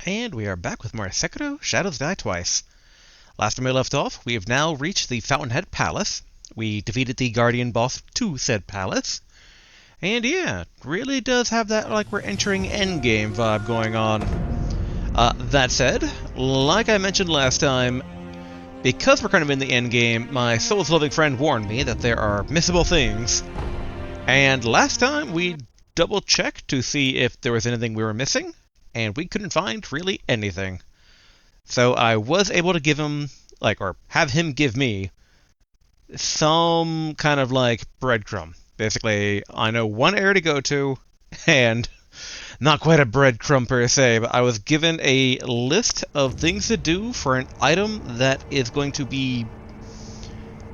And we are back with more Sekiro, Shadows Die Twice. Last time we left off, we have now reached the Fountainhead Palace. We defeated the Guardian boss to said palace. And yeah, really does have that like we're entering endgame vibe going on. That said, like I mentioned last time, because we're kind of in the endgame, my Souls-loving friend warned me that there are missable things. And last time we double-checked to see if there was anything we were missing, and we couldn't find really anything. So I was able to give him, or have him give me, some kind of, breadcrumb. Basically, I know one area to go to, and not quite a breadcrumb per se, but I was given a list of things to do for an item that is going to be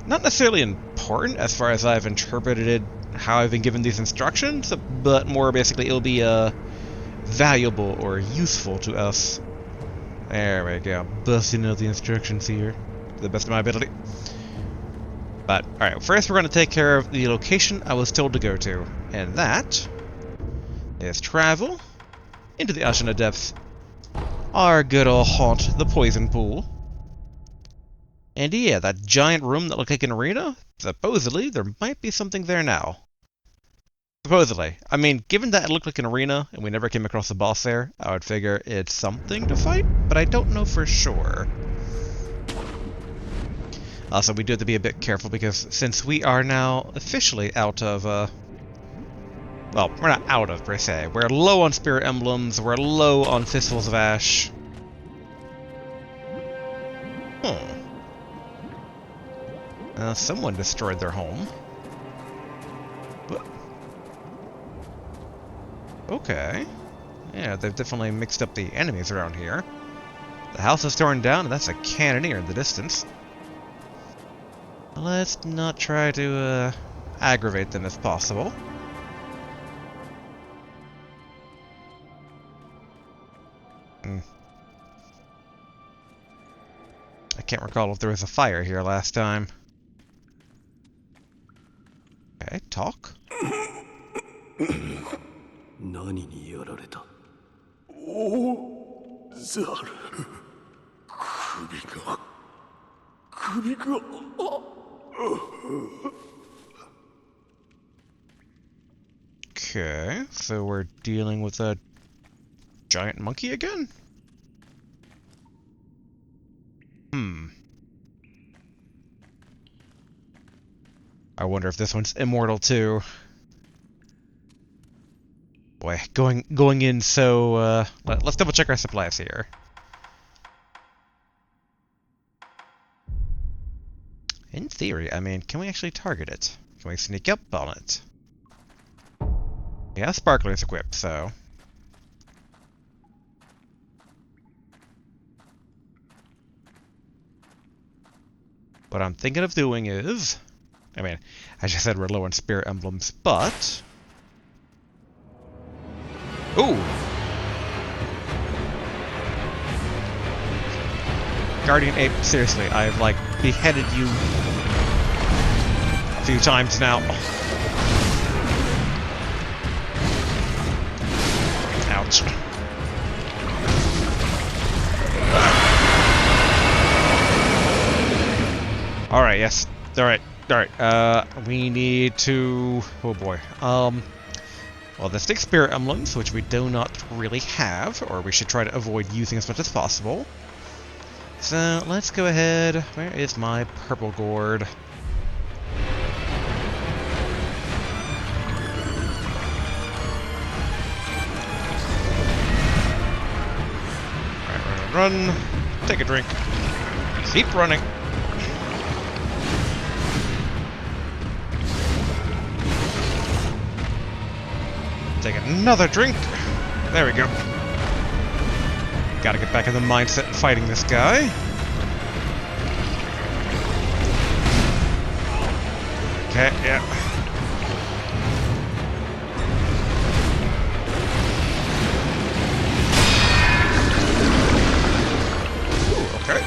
not necessarily important as far as I've interpreted it, how I've been given these instructions, but more basically it'll be valuable or useful to us. There we go, busting out the instructions here to the best of my ability. But, alright, first we're going to take care of the location I was told to go to, and that is travel into the Ashina Depths, our good old haunt, the Poison Pool. And yeah, that giant room that looked like an arena, supposedly there might be something there now. Supposedly. I mean, given that it looked like an arena, and we never came across the boss there, I would figure it's something to fight, but I don't know for sure. Also, we do have to be a bit careful, because since we are now officially out of, well, we're not out of, per se. We're low on Spirit Emblems, we're low on Fistfuls of Ash. Someone destroyed their home. But okay. Yeah, they've definitely mixed up the enemies around here. The house is torn down, and that's a cannoneer in the distance. Let's not try to, aggravate them if possible. I can't recall if there was a fire here last time. Okay, talk. Okay, so we're dealing with a giant monkey again? I wonder if this one's immortal too. Boy, going in so, let's double check our supplies here. In theory, I mean, can we actually target it? Can we sneak up on it? Yeah, Sparkler's equipped, so... What I'm thinking of doing is... I mean, as I said, we're low on Spirit Emblems, but... Ooh! Guardian Ape, seriously, I've, beheaded you a few times now. Ouch. Alright, yes. Alright. We need to... Oh boy. Well, the stick Spirit Emblems, which we do not really have, or we should try to avoid using as much as possible. So, let's go ahead. Where is my purple gourd? Alright, run. Take a drink. Keep running. Take another drink. There we go. Gotta get back in the mindset of fighting this guy. Okay, yeah. Ooh, okay.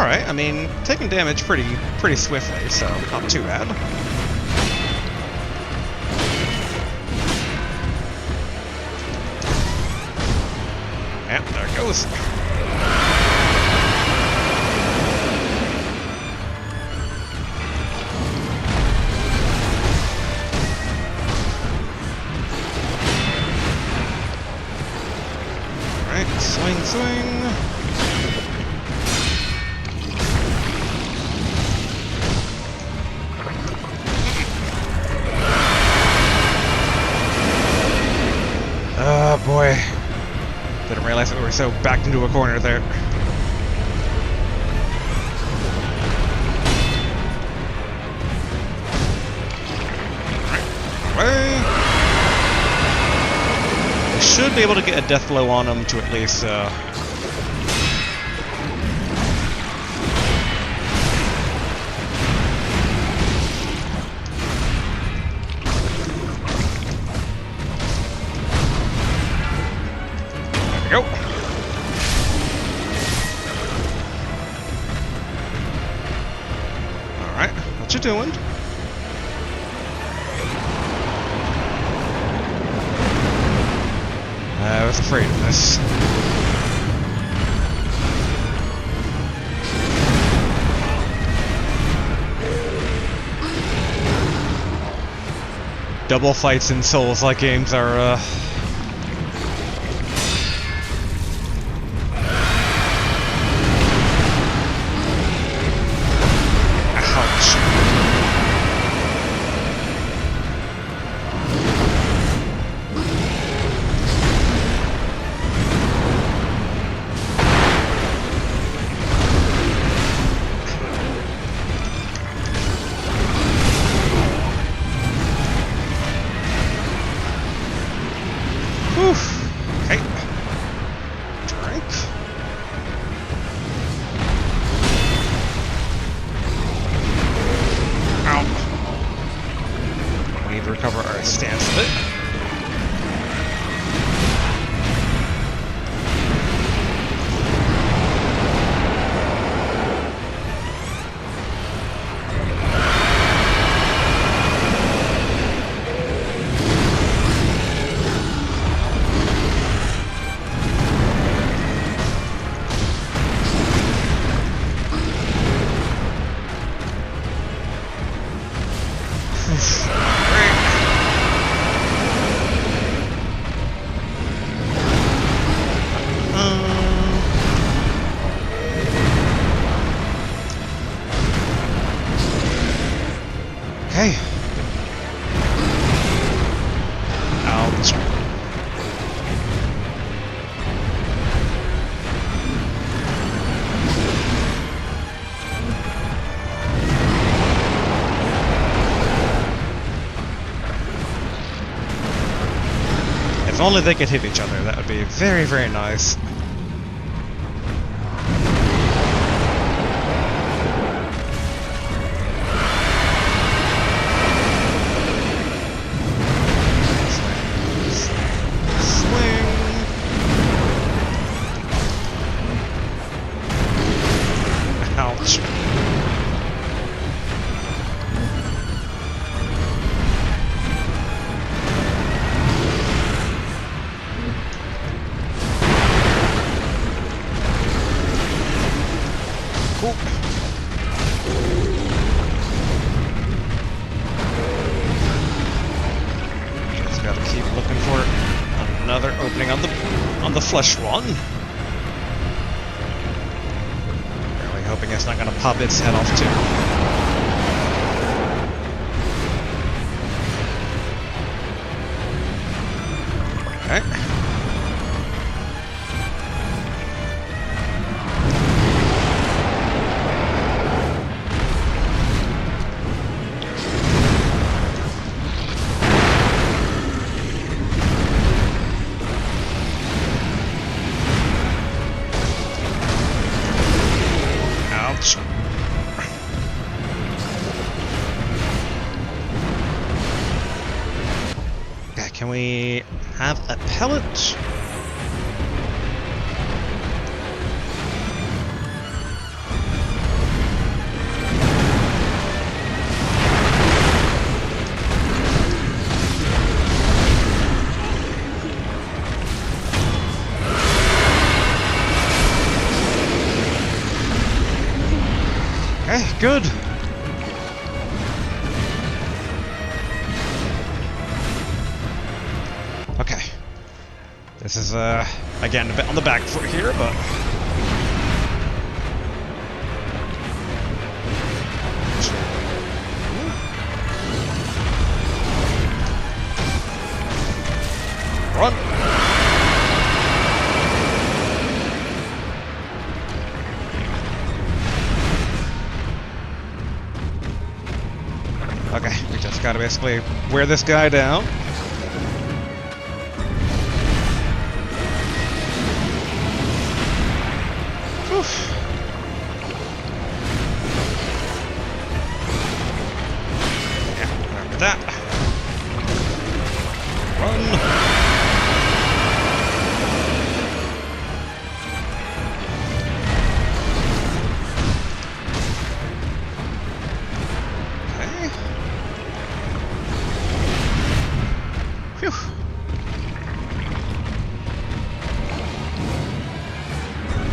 alright. I mean, taking damage pretty swiftly, so not too bad. Yep, there it goes. Alright, swing, swing. Oh boy. Didn't realize that we were so backed into a corner there. Away. We should be able to get a death blow on him to at least go. Alright, what you doing? I was afraid of this. Double fights in Souls-like games are, okay. Drink. Ow. We need to recover our stance a bit. Okay. Ouch. If only they could hit each other, that would be very, very nice. Ouch. Cool. Just gotta keep looking for another opening on the flesh one. Hoping it's not going to pop its head off too. Okay. Ouch. Okay, can we have a pellet? Okay, good. Okay. This is, again, a bit on the back foot here, but... Run! Okay, we just gotta basically wear this guy down. Oof. Yeah, remember that. Run! Phew.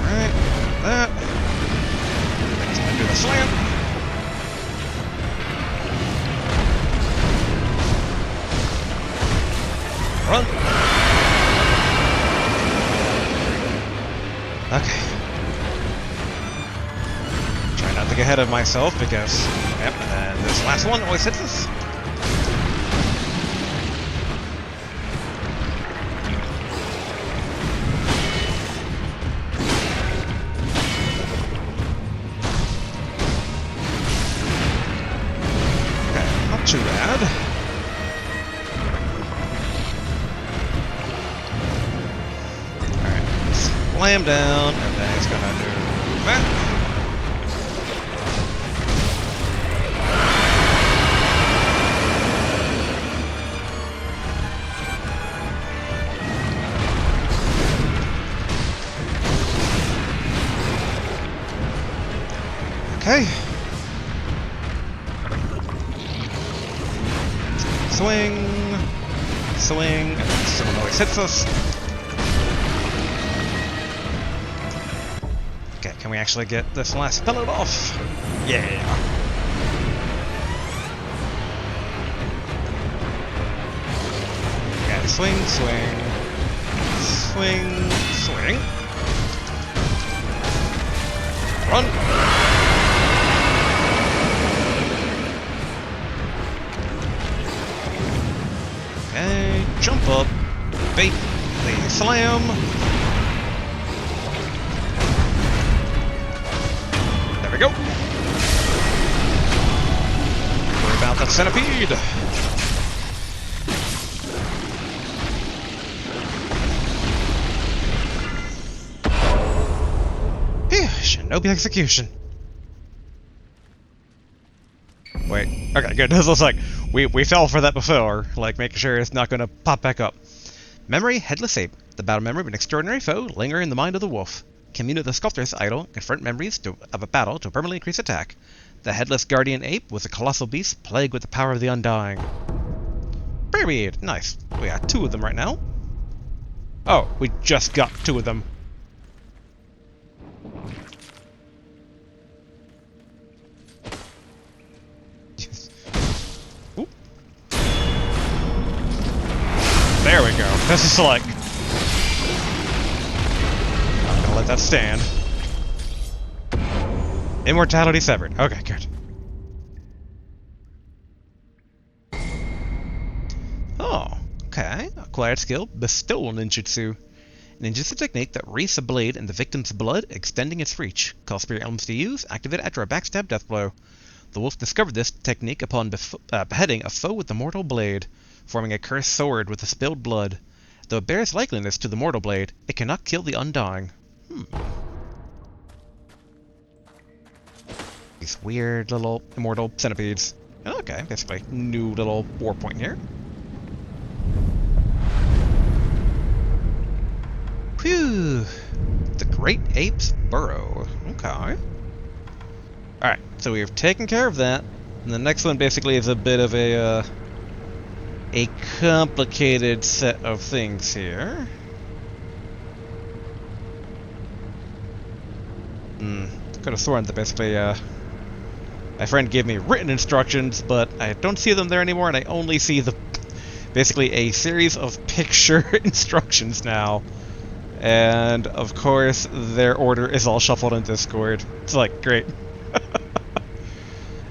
Alright, that. Next time, do the slam. Run. Okay. Try not to get ahead of myself because, yep, and then this last one always hits us. Too bad. Alright, slam down, and then he's gonna do that. Okay. Swing, swing, and then someone always hits us. Okay, can we actually get this last pellet off? Yeah. Okay, swing, swing, swing, swing. Run! Okay, jump up, bait the slam. There we go. Worry about that centipede. Phew, Shinobi execution. Wait, okay, good. This looks like we fell for that before, like making sure it's not going to pop back up. Memory, Headless Ape. The battle memory of an extraordinary foe linger in the mind of the wolf. Commune with the sculptor's idol, confront memories of a battle to permanently increase attack. The Headless Guardian Ape was a colossal beast plagued with the power of the Undying. Period. Nice. We got 2 of them right now. Oh, we just got 2 of them. There we go. This is like... I'm gonna let that stand. Immortality severed. Okay, good. Oh, okay. Acquired skill, Bestowal Ninjutsu. Ninjutsu technique that wreathes a blade in the victim's blood, extending its reach. Call spirit elements to use, activate after a backstab death blow. The wolf discovered this technique upon beheading a foe with the mortal blade, forming a cursed sword with the spilled blood. Though it bears likeliness to the mortal blade, it cannot kill the Undying. These weird little immortal centipedes. Okay, basically new little war point here. Whew! The Great Ape's Burrow. Okay. Alright, so we've taken care of that. And the next one basically is a bit of a complicated set of things here. Could have sworn that basically, My friend gave me written instructions, but I don't see them there anymore, and I only see basically a series of picture instructions now. And, of course, their order is all shuffled in Discord. It's like, great.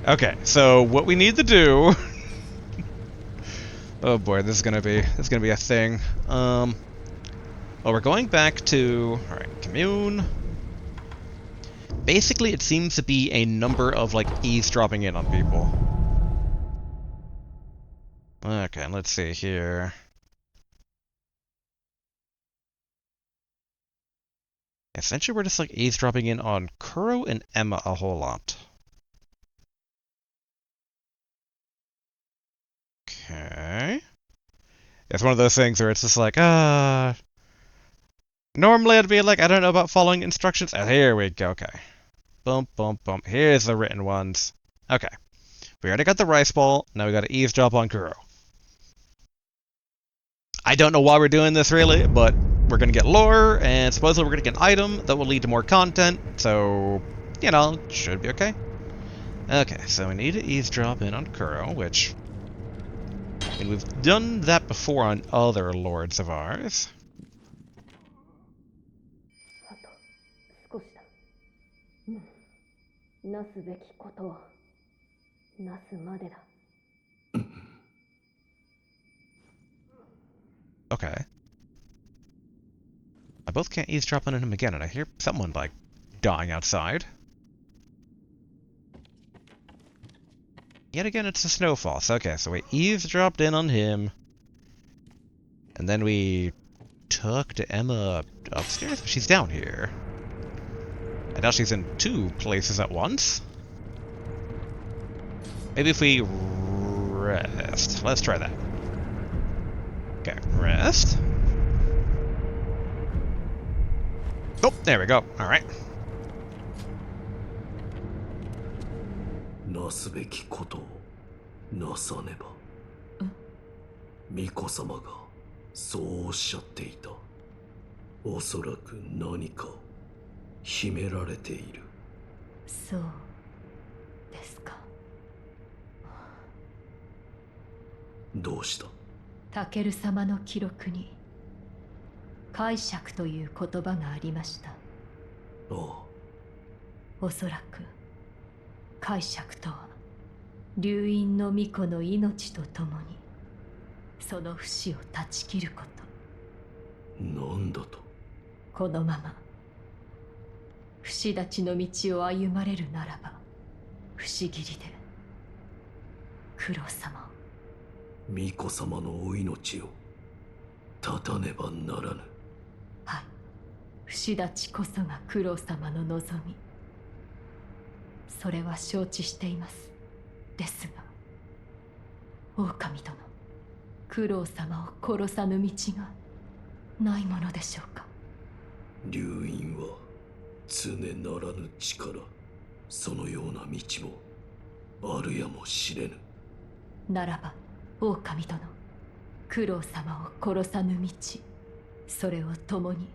Okay, so what we need to do... Oh boy, this is gonna be a thing. Well, we're going back to... Alright, commune. Basically, it seems to be a number of, like, eavesdropping in on people. Okay, let's see here. Essentially, we're just, like, eavesdropping in on Kuro and Emma a whole lot. Okay. It's one of those things where it's just like, normally I'd be like, I don't know about following instructions. Oh, here we go, okay. Boom, boom, boom. Here's the written ones. Okay. We already got the rice ball, now we gotta eavesdrop on Kuro. I don't know why we're doing this really, but we're gonna get lore, and supposedly we're gonna get an item that will lead to more content, so, you know, should be okay. Okay, so we need to eavesdrop in on Kuro, which... I mean, we've done that before on other lords of ours. Okay. I both can't eavesdrop on him again, and I hear someone, like, dying outside. Yet again, it's a snowfall. So, okay, so we eavesdropped in on him. And then we took to Emma upstairs, but she's down here. And now she's in two places at once. Maybe if we rest. Let's try that. Okay, rest. Oh, there we go. Alright. なすべきことをなさねば。巫女様がそうおっしゃっていた。おそらく何か秘められている。そうですか。どうした？タケル様の記録に解釈という言葉がありました。ああ。おそらく解釈とは流院の巫女の命とともにその不死を断ち切ること。なんだと？このまま不死立ちの道を歩まれるならば不思議りで九郎様を。巫女様のお命を絶たねばならぬ。はい、不死立ちこそが九郎様の望み。それは承知しています。ですが狼殿、九郎様を殺さぬ道がないものでしょうか。流院は常ならぬ力、そのような道もあるやもしれぬ。ならば狼殿、九郎様を殺さぬ道、それを共に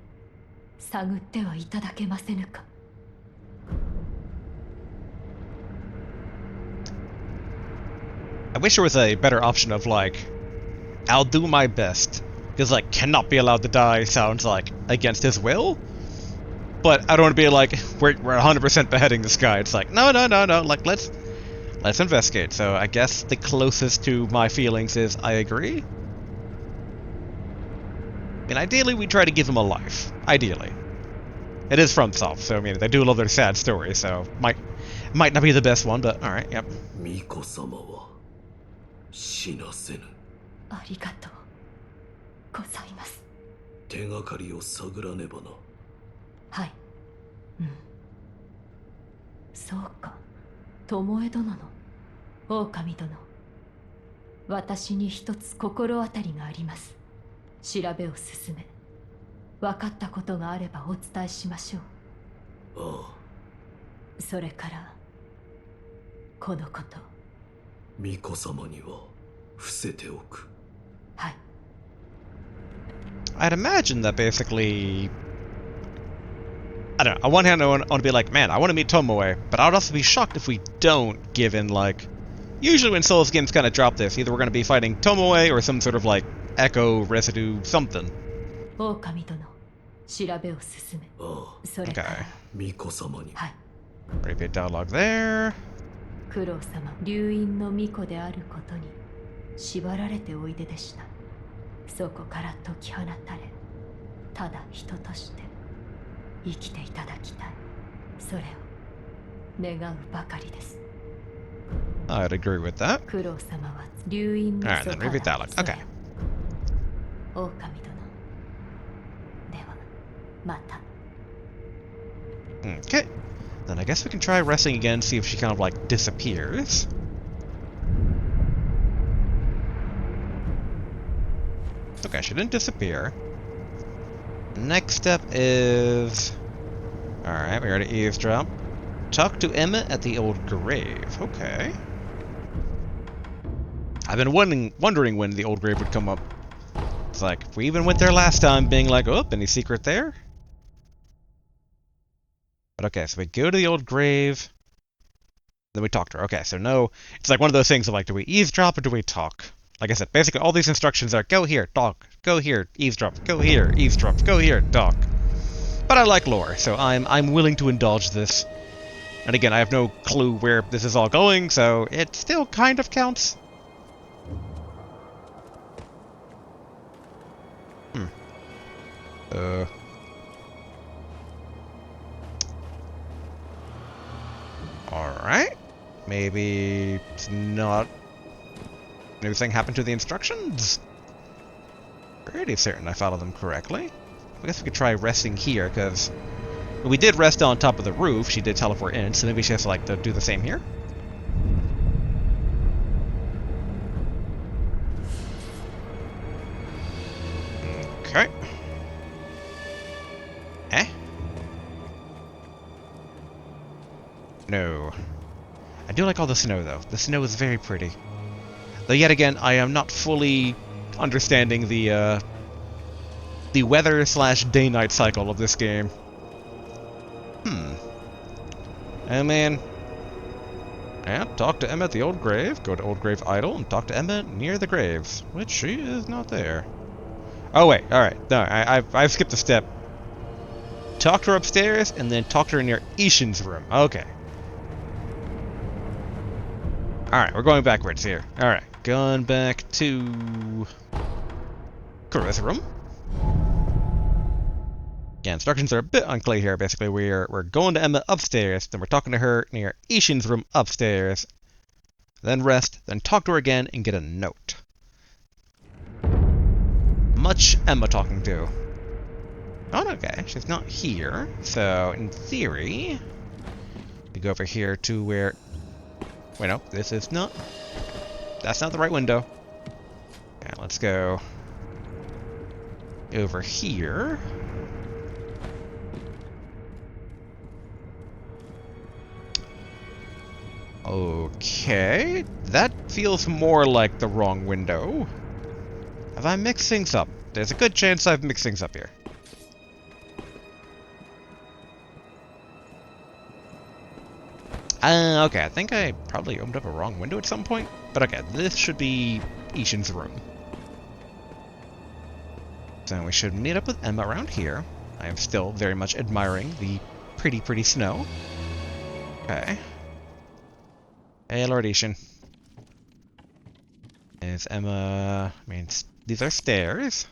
探ってはいただけませぬか。I wish there was a better option of, like, I'll do my best. Because, like, cannot be allowed to die sounds like against his will. But I don't want to be like, we're 100% beheading this guy. It's like, no, like, let's investigate. So I guess the closest to my feelings is I agree. I mean, ideally we try to give him a life. Ideally. It is FromSoft, so I mean, they do love their sad stories, so might not be the best one, but alright, yep. 巫女様は死なせぬ。ありがとうございます。手がかりを探らねばな。はい。うん。そうか。巴殿の狼殿。私に一つ心当たりがあります。調べを進め、分かったことがあればお伝えしましょう。ああ。それからこのこと。巫女様には伏せておく。はい。I'd imagine that basically... I don't know. On one hand, I want to be like, man, I want to meet Tomoe, but I would also be shocked if we don't, given, like... Usually when Souls games kind of drop this, either we're going to be fighting Tomoe or some sort of, like, echo, residue, something. 狼殿、調べを進め。それから、巫女様に。はい。Pretty big dialogue there. 九郎様、流因の巫女であることに縛られておいででした。そこから解き放たれ、ただ人として生きていただきたい。それを願うばかりです。I'd agree with that. 九郎様は流因の Alright, then repeat that like, okay. 狼殿。では、また。Okay. Then I guess we can try resting again, see if she kind of like disappears. Okay, she didn't disappear. Next step is... Alright, we already eavesdrop. Talk to Emma at the old grave. Okay. I've been wondering when the old grave would come up. It's like, we even went there last time being like, oh, any secret there? But okay, so we go to the old grave, then we talk to her. Okay, so no, it's like one of those things of like, do we eavesdrop or do we talk? Like I said, basically all these instructions are, go here, talk, go here, eavesdrop, go here, eavesdrop, go here, talk. But I like lore, so I'm willing to indulge this. And again, I have no clue where this is all going, so it still kind of counts. Alright. Maybe it's not... Anything happened to the instructions? Pretty certain I followed them correctly. I guess we could try resting here, because... We did rest on top of the roof, she did teleport in, so maybe she has to, like, to do the same here? Okay. Eh? No. I do like all the snow, though. The snow is very pretty. Though, yet again, I am not fully understanding the weather/day-night cycle of this game. Oh, man. Yeah, talk to Emma at the old grave, go to Old Grave Idol, and talk to Emma near the graves, which she is not there. Oh, wait, alright. No, I've skipped a step. Talk to her upstairs, and then talk to her near Ishin's room. Okay. Alright, we're going backwards here. Alright, going back to... Kuro's room. Yeah, instructions are a bit unclear here. Basically, we're going to Emma upstairs, then we're talking to her near Ishin's room upstairs, then rest, then talk to her again and get a note. Much Emma talking to. Oh, okay, she's not here, so in theory, we go over here to where... Wait, no, this is not... That's not the right window. Yeah, let's go over here. Okay, that feels more like the wrong window. Have I mixed things up? There's a good chance I've mixed things up here. Okay, I think I probably opened up a wrong window at some point. But okay, this should be Ishin's room. So we should meet up with Emma around here. I am still very much admiring the pretty snow. Okay. Hey, Lord Ishin. Is Emma... I mean, these are stairs.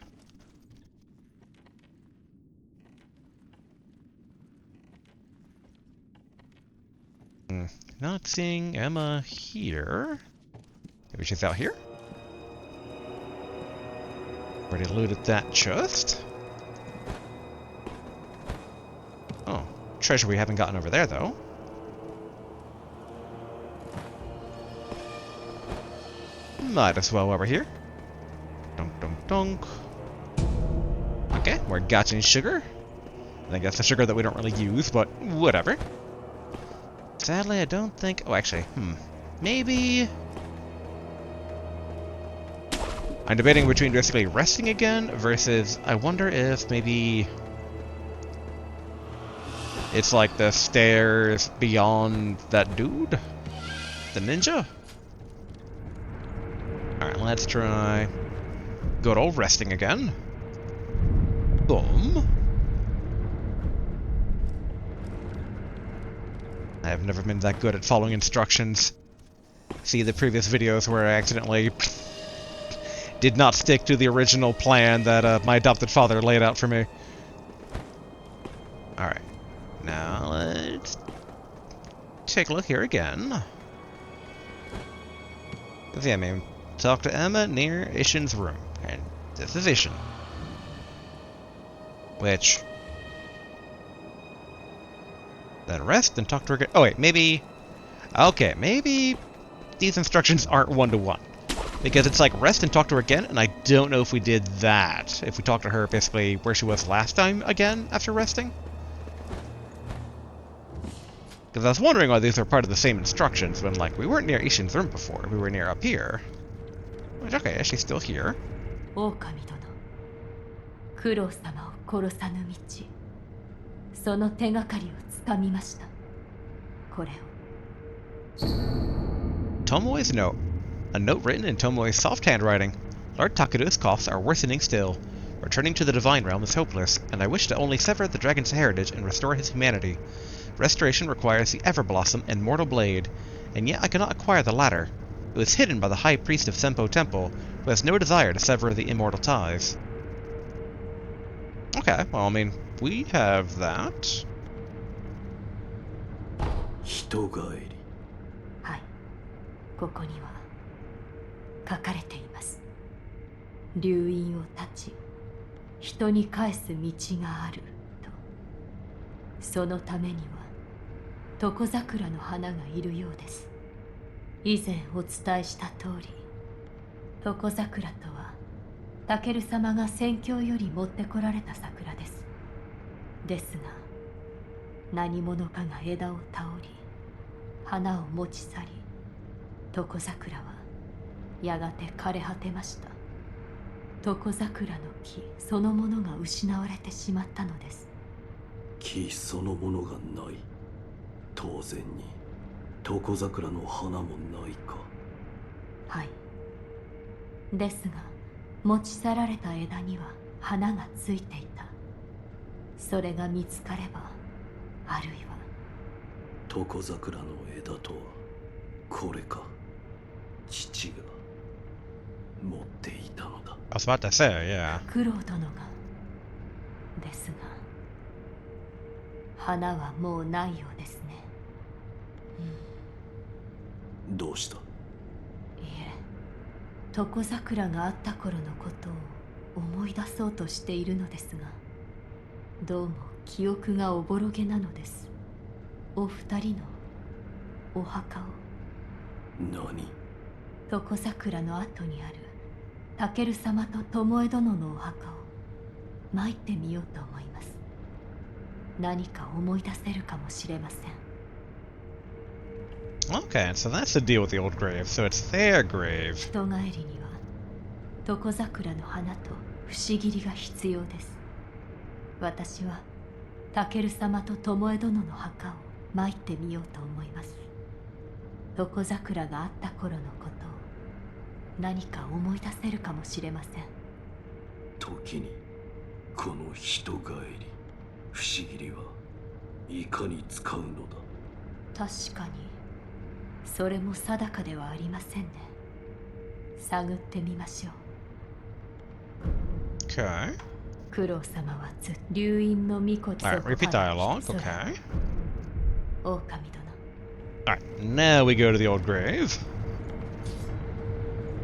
Not seeing Emma here. Maybe she's out here? Already looted that chest. Oh, treasure we haven't gotten over there, though. Might as well while we're here. Dunk, dunk, dunk. Okay, more Gachin sugar. I think that's the sugar that we don't really use, but whatever. Sadly, I don't think... Oh, actually, maybe... I'm debating between basically resting again versus... I wonder if maybe... It's like the stairs beyond that dude? The ninja? Alright, let's try good old resting again. Boom. I have never been that good at following instructions. See the previous videos where I accidentally did not stick to the original plan that my adopted father laid out for me. Alright. Now let's take a look here again. Yeah, I mean, talk to Emma near Ishin's room. And this is Ishin. Which... Then rest and talk to her again. Oh wait, maybe... Okay, maybe these instructions aren't one-to-one. Because it's like rest and talk to her again, and I don't know if we did that. If we talked to her basically where she was last time again after resting. Because I was wondering why these are part of the same instructions when, like, we weren't near Ishin's room before. We were near up here. Which, okay, she's still here. 狼殿、九郎様を殺さぬ道、その手がかりをつかみました。これを。 Tomoe's note. A note written in Tomoe's soft handwriting. Lord Takeru's coughs are worsening still. Returning to the divine realm is hopeless, and I wish to only sever the dragon's heritage and restore his humanity. Restoration requires the Everblossom and Mortal Blade, and yet I cannot acquire the latter. It was hidden by the High Priest of Senpo Temple, who has no desire to sever the immortal ties. Okay, well, I mean, we have that. 人帰り。はい、ここには書かれています。流飲を断ち、人に返す道があると。そのためには床桜の花がいるようです。以前お伝えした通り、床桜とはタケル様が宣教より持ってこられた桜です。ですが、何者かが枝を倒り、花を持ち去り、床桜はやがて枯れ果てました。床桜の木そのものが失われてしまったのです。木そのものがない。当然に床桜の花もないか。はい。ですが、持ち去られた枝には花がついていた。それが見つかれば、あるいは床桜の枝とはこれか。父が持っていたのだ。I was about to say, yeah. 九郎殿が。ですが、花はもうないようですね。どうした？いえ、床桜があった頃のことを思い出そうとしているのですが、どうも記憶がおぼろげなのです。お二人のお墓を。何？床桜の後にあるタケル様と巴殿のお墓を参ってみようと思います。何か思い出せるかもしれません。Okay, so that's the deal with the old grave. So it's their grave. 人帰りには床桜の花と節切りが必要です。私はタケル様と巴殿の墓を参ってみようと思います。床桜があった頃のことを何か思い出せるかもしれません。時にこの人帰り不思議りはいかに使うのだ。確かにそれも定かではありませんね。探ってみましょう。 Okay. 九郎様は流飲の巫女 Alright, repeat dialogue. Okay. 狼殿。 Alright, now we go to the old grave.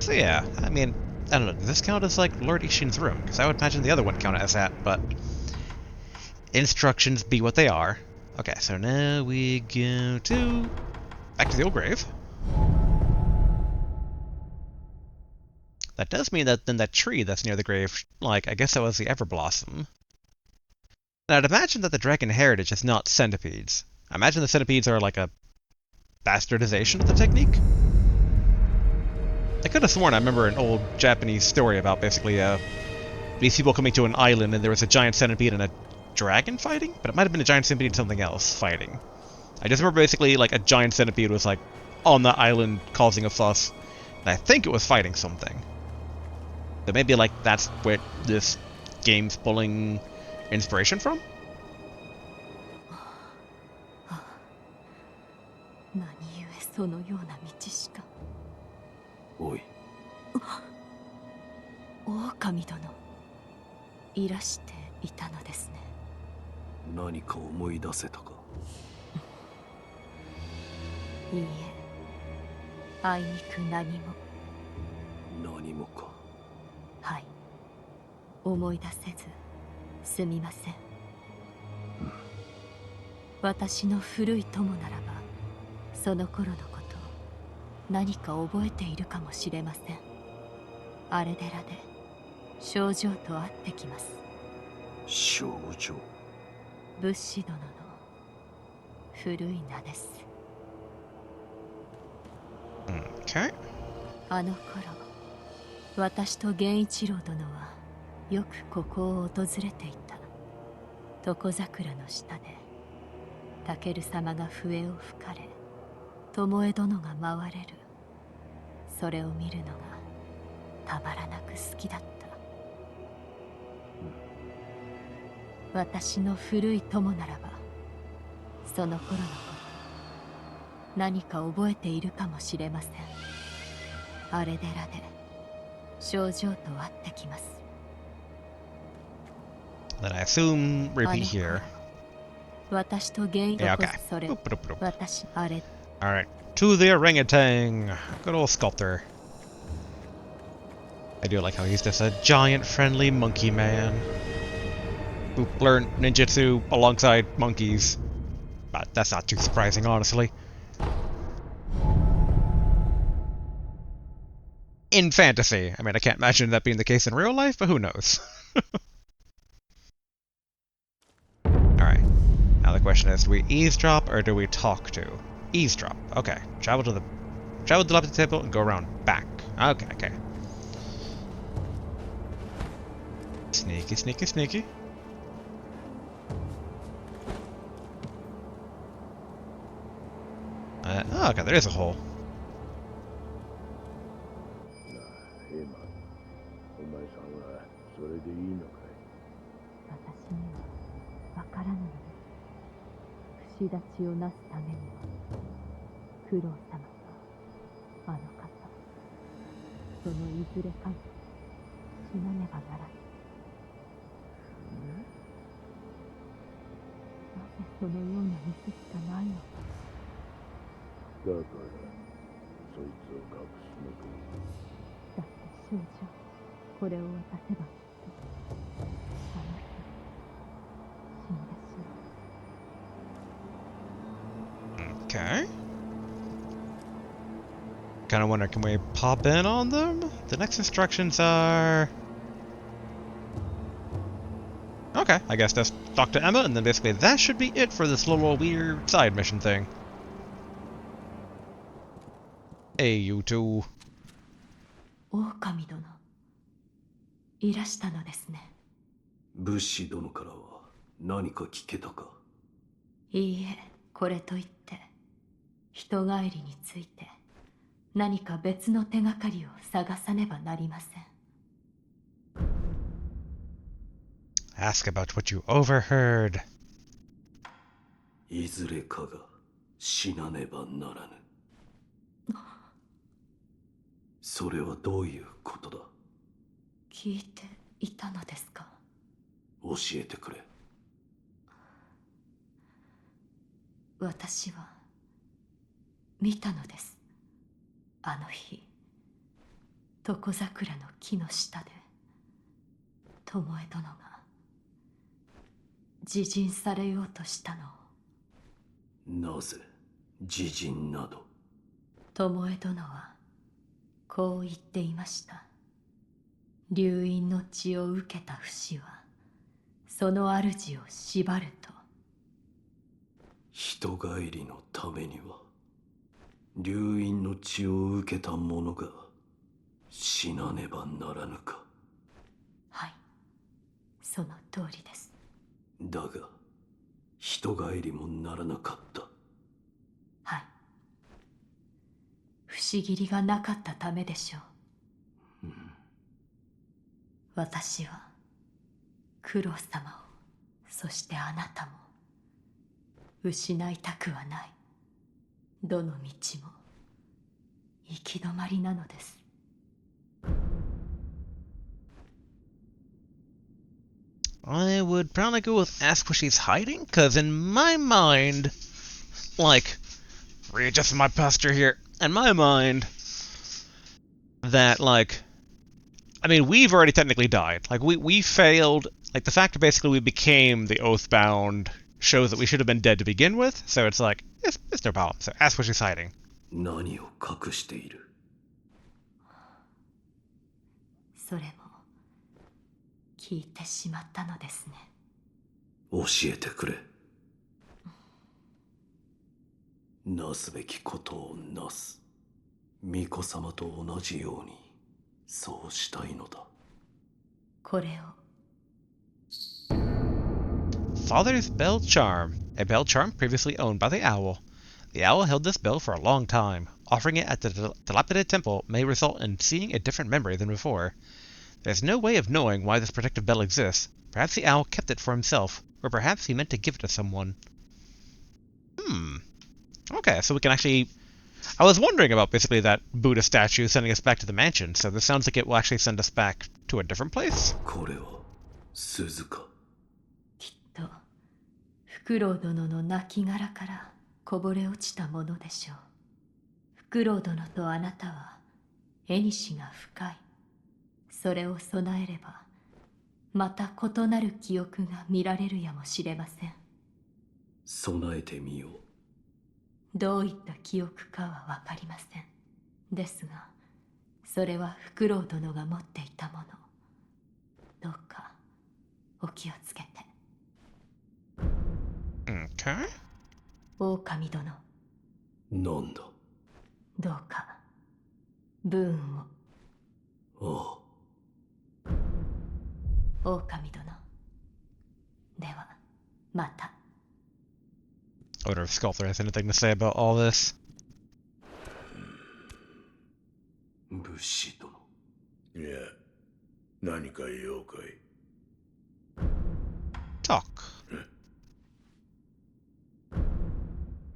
So yeah, I mean, I don't know, does this count as like Lord Ishin's room? Because I would imagine the other one counted as that, but instructions be what they are. Okay, so now we go to back to the old grave. That does mean that then that tree that's near the grave, like, I guess that was the Everblossom. Now, I'd imagine that the dragon heritage is not centipedes. I imagine the centipedes are like a bastardization of the technique. I could have sworn I remember an old Japanese story about basically these people coming to an island and there was a giant centipede and a dragon fighting, but it might have been a giant centipede and something else fighting. I just remember basically like a giant centipede was like on the island causing a fuss, and I think it was fighting something. But maybe like that's where this game's pulling inspiration from? 何故そのような道しか。おい、狼殿、いらしていたのですね。何か思い出せたか。いいえ、あいにく何も。何もか。はい、思い出せずすみません。私の古い友ならばその頃のこと何か覚えているかもしれません。あれ寺で少女と会ってきます。少女。仏師殿の古い名です。Okay. あの頃私と源一郎殿はよくここを訪れていた。床桜の下でタケル様が笛を吹かれ、巴殿が舞われる。それを見るのがたまらなく好きだった。私の古い友ならばその頃のこと何か覚えているかもしれません。あれ寺で少女と会ってきます。 Then I assume repeat here. 私と源一 Yeah, 郎 okay. それ Boop, boop, boop. 私あれ Alright, to the orangutan. Good old sculptor. I do like how he's just a giant friendly monkey man who learned ninjutsu alongside monkeys. But that's not too surprising, honestly. In fantasy. I mean, I can't imagine that being the case in real life, but who knows? Alright. Now the question is, do we eavesdrop or do we talk to? Eavesdrop. Okay. Travel to the left of the table and go around back. Okay, okay. Sneaky, sneaky, sneaky. Oh, okay, there is a hole. エマ、お前さんはそれでいいのかい。私にはわからぬのです。不死立ちをなすためには九郎様とあの方、そのいずれかに死なねばならぬ。なぜそのような道しかないのか。だからそいつを隠すのか。だって少女、これを渡せばきっとあの人死んでしまう。 Okay. Kind of wonder, can we pop in on them? The next instructions are... Okay, I guess just talk to Emma, and then basically that should be it for this little weird side mission thing. Hey, you two. 狼殿、いらしたのですね。武士殿からは何か聞けたか。いいえ、これといって人帰りについて何か別の手がかりを探さねばなりません。 Ask about what you overheard. いずれかが死なねばならぬ。それはどういうことだ。聞いていたのですか。教えてくれ。私は見たのです。あの日、床桜の木の下で巴殿が自尽されようとしたのを。なぜ自尽など。巴殿はこう言っていました。流因の血を受けた不死はその主を縛ると。人帰りのためには流因の血を受けた者が死なねばならぬか。はい、その通りです。だが人帰りもならなかった。はい。不思議りがなかったためでしょう。私は九郎様を、そしてあなたも失いたくはない。どの道も行き止まりなのです。I would probably go with ask where she's hiding, because in my mind, like, readjusting my posture here, in my mind, that, like, I mean, we've already technically died. Like, we failed. Like, the fact that basically we became the Oathbound shows that we should have been dead to begin with, so it's like, it's no problem. So ask where she's hiding. 何を隠している？それも聞いてしまったのですね。教えてくれ。なすべきことをなす。巫女様と同じようにそうしたいのだ。これを。Father's Bell Charm, a bell charm previously owned by the owl. The owl held this bell for a long time. Offering it at the dilapidated temple may result in seeing a different memory than before. There's no way of knowing why this protective bell exists. Perhaps the owl kept it for himself, or perhaps he meant to give it to someone. Okay, so we can actually... I was wondering about basically that Buddha statue sending us back to the mansion, so this sounds like it will actually send us back to a different place? これは鈴か。きっとフクロウ殿の亡骸からこぼれ落ちたものでしょう。フクロウ殿とあなたは縁が深い。それを備えればまた異なる記憶が見られるやもしれません。備えてみよう。どういった記憶かはわかりません。ですがそれはフクロウ殿が持っていたもの。どうかお気をつけて。Okay. 狼殿、なんだ。どうかブーンを。ああ。狼殿、ではまた。I wonder if Sculptor has anything to say about all this. 武士殿。いや、何か言おうかい。Talk.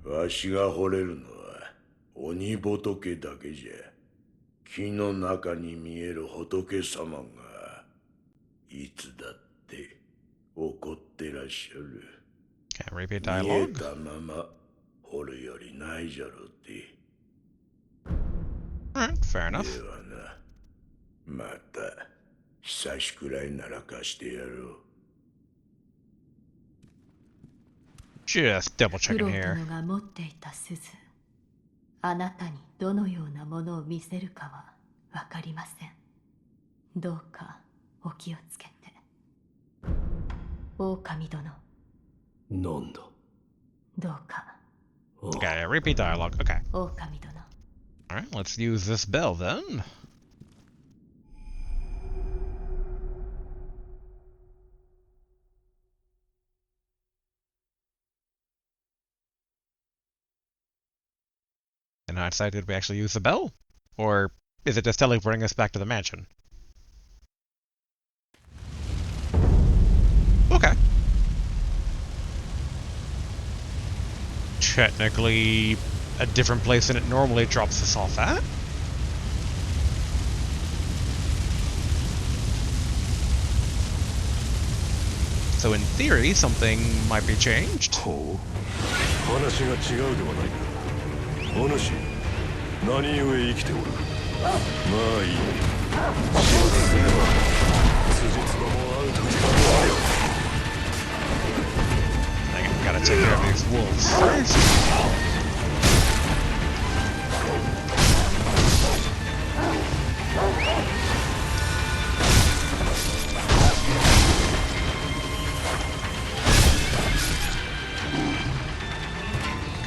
わしが惚れるのは鬼仏だけじゃ。木の中に見える仏様がいつだって怒ってらっしゃる。Can't repeat 見え dialogue. たまま掘るよりないじゃろって。Alright, fair で enough. はな、また久しくらいなら貸してやろう。Just double フ checking ロウ here. 殿が持っていた鈴、あなたにどのようなものを見せるかはわかりません。どうかお気をつけて。狼殿、なんだ。どうか。Okay, repeat dialogue. Okay. 狼殿、 Alright, let's use this bell then. In hindsight, did we actually use the bell? Or is it just teleporting us back to the mansion? Okay. Technically, a different place than it normally drops us off at. So in theory, something might be changed. ほう、話が違うではないか。お主、何故生きておる。まあいい。死なせれば辻褄も合う時間もあるよ。I gotta take care of these wolves first.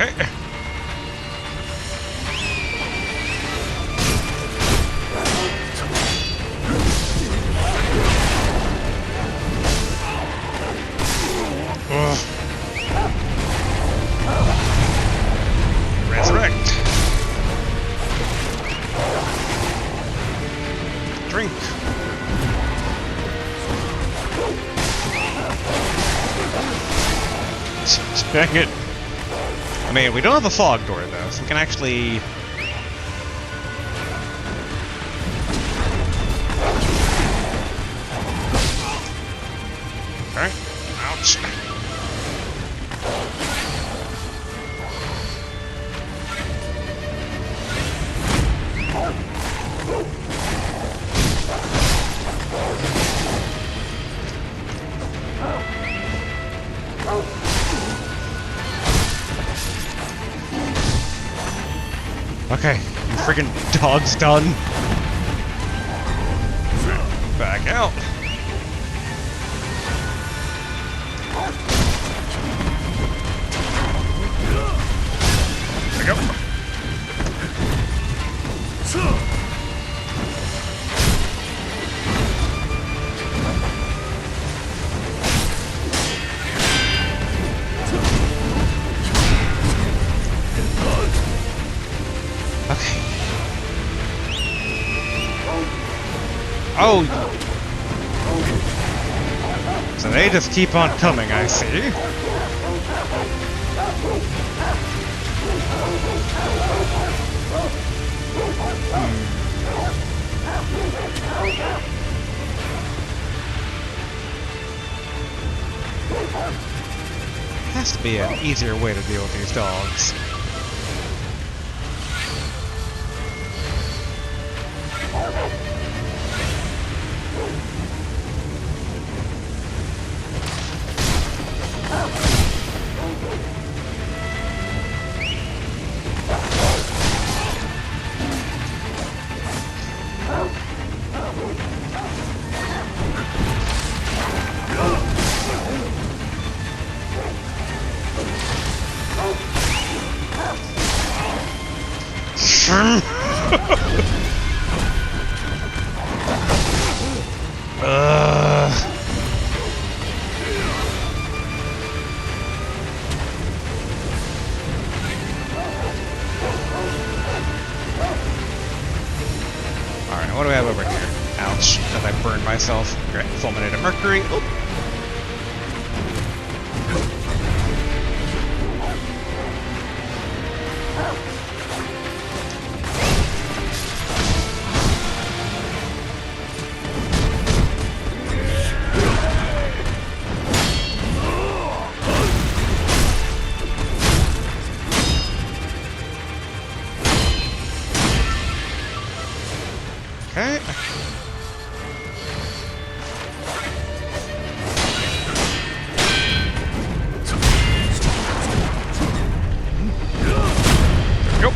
Okay. Resurrect. Drink. Dang it. I mean, we don't have a fog door though, so we can actually... Okay. Ouch. Okay, you friggin' dog's done. Back out. There we go. Okay. Oh! So they just keep on coming, I see. Has to be an easier way to deal with these dogs. Alright, what do we have over here? Ouch, that I burned myself. Great, fulminated mercury. Oop. Okay. Nope.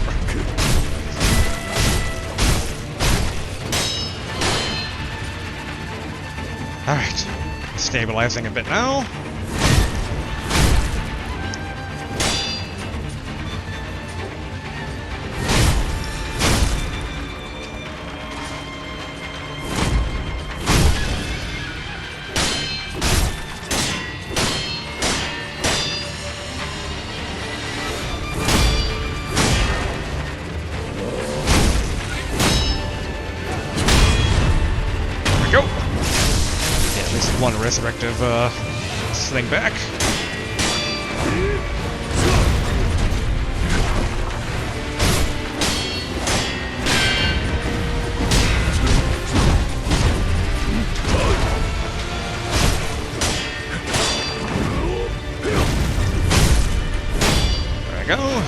Alright. Stabilizing a bit now. Go! Yeah, at least one resurrective sling back. There we go.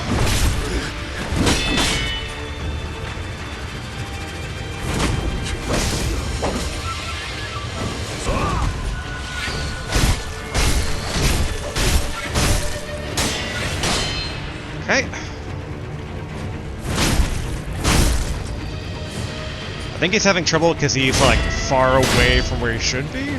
Okay. I think he's having trouble because he's like far away from where he should be.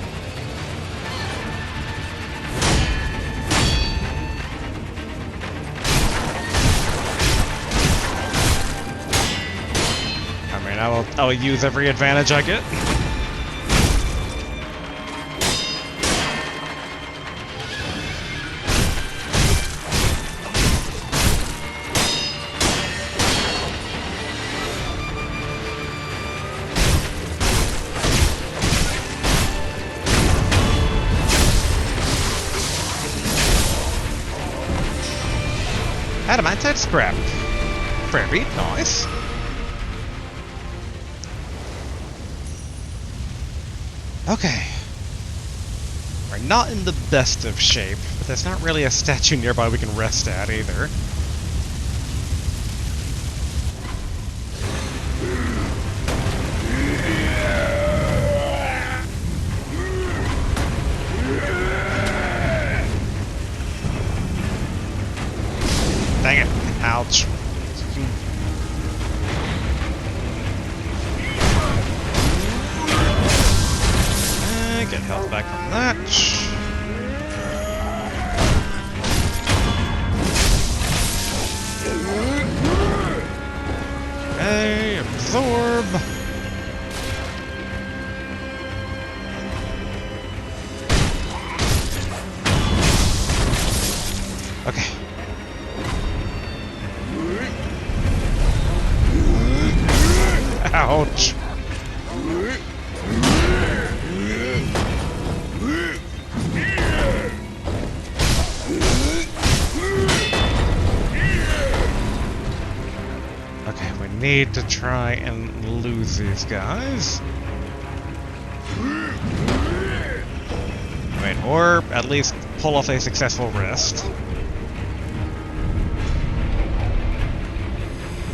I mean, I'll use every advantage I get. Adamantite scrap. Very nice. Okay. We're not in the best of shape, but there's not really a statue nearby we can rest at either. Dang it. Ouch. Get health back from that. Okay, absorb. Okay. Ouch. Okay, we need to try and lose these guys. Wait, or at least pull off a successful rest.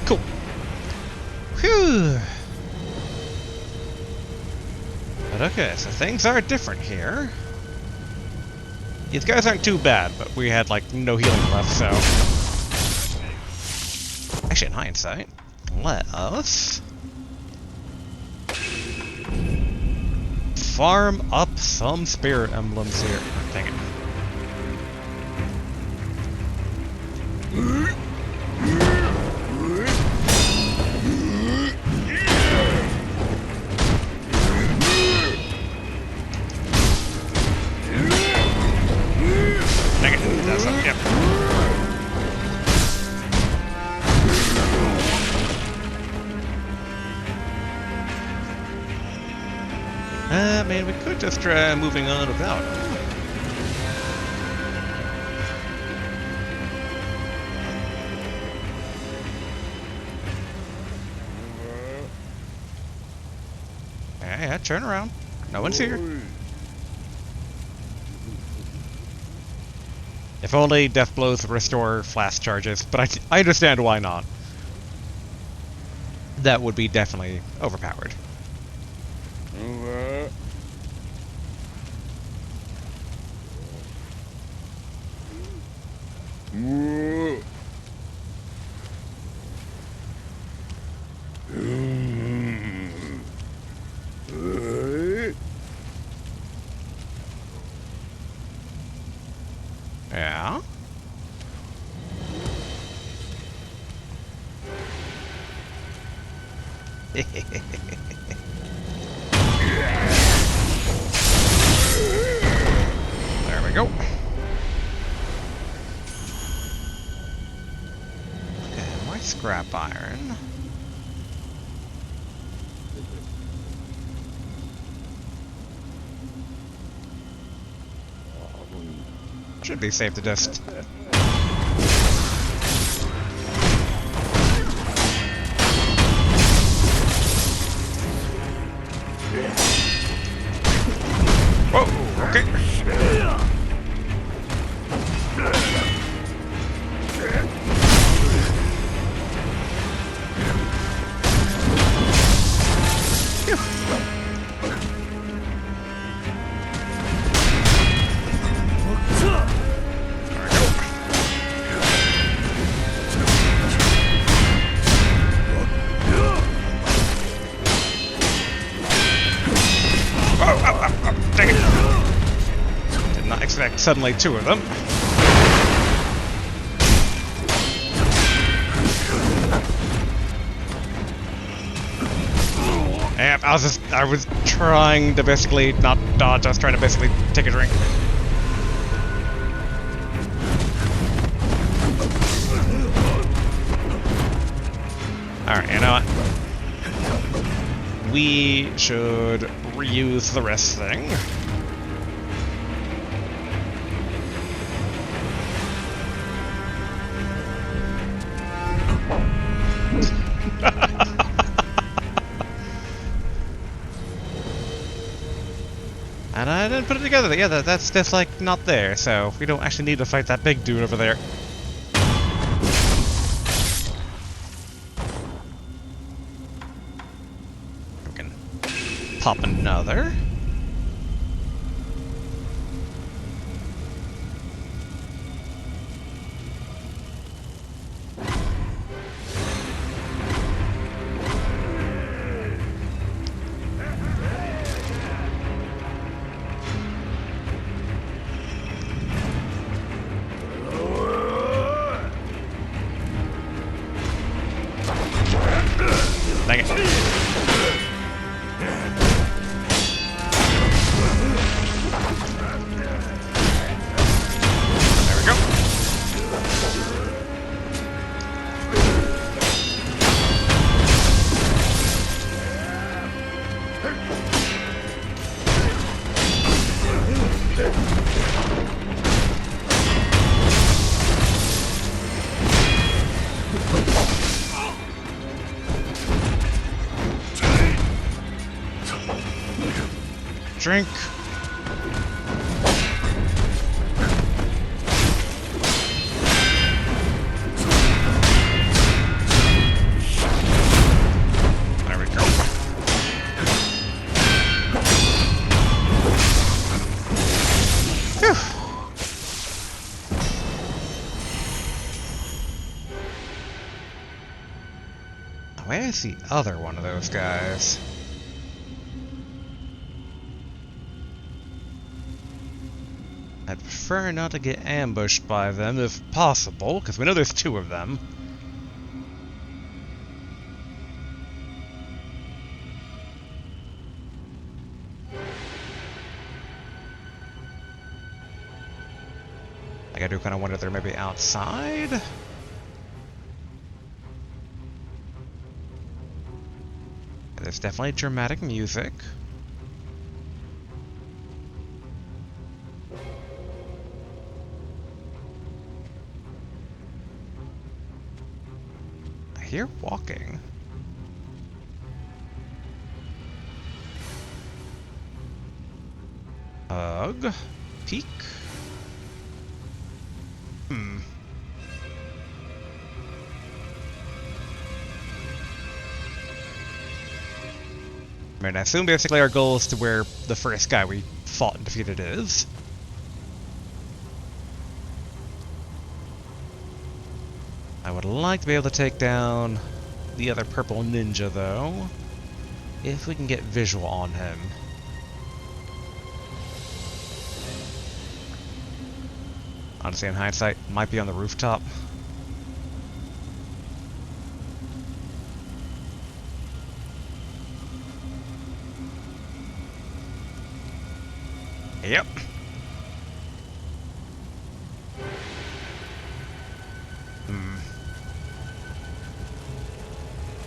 Cool. Whew. But okay, so things are different here. These guys aren't too bad, but we had like no healing left, so... Actually, in hindsight, let us... farm up some spirit emblems here. Oh, dang it. Dang it, that's up, yep. I mean, we could just try moving on without him. Yeah, turn around. No one's here. If only death blows restore flash charges, but I understand why not. That would be definitely overpowered. Yeah? There we go. Okay, my scrap iron. Should be safe to just... Whoa, okay. Dang it. Did not expect suddenly two of them. And I was trying to basically not dodge, I was trying to basically take a drink. Alright, you know what? We should reuse the rest thing. then put it together. Yeah, that's just like not there, so we don't actually need to fight that big dude over there. We can pop another. Dang it. There we go. Drink. There we go. Phew. Where's the other one of those guys? I'd prefer not to get ambushed by them if possible, because we know there's two of them. Like, I do kind of wonder if they're maybe outside? There's definitely dramatic music. I hear walking. Hug. Peek. I mean, I assume basically our goal is to where the first guy we fought and defeated is. I would like to be able to take down the other purple ninja, though, if we can get visual on him. Honestly, in hindsight, might be on the rooftop. Yep.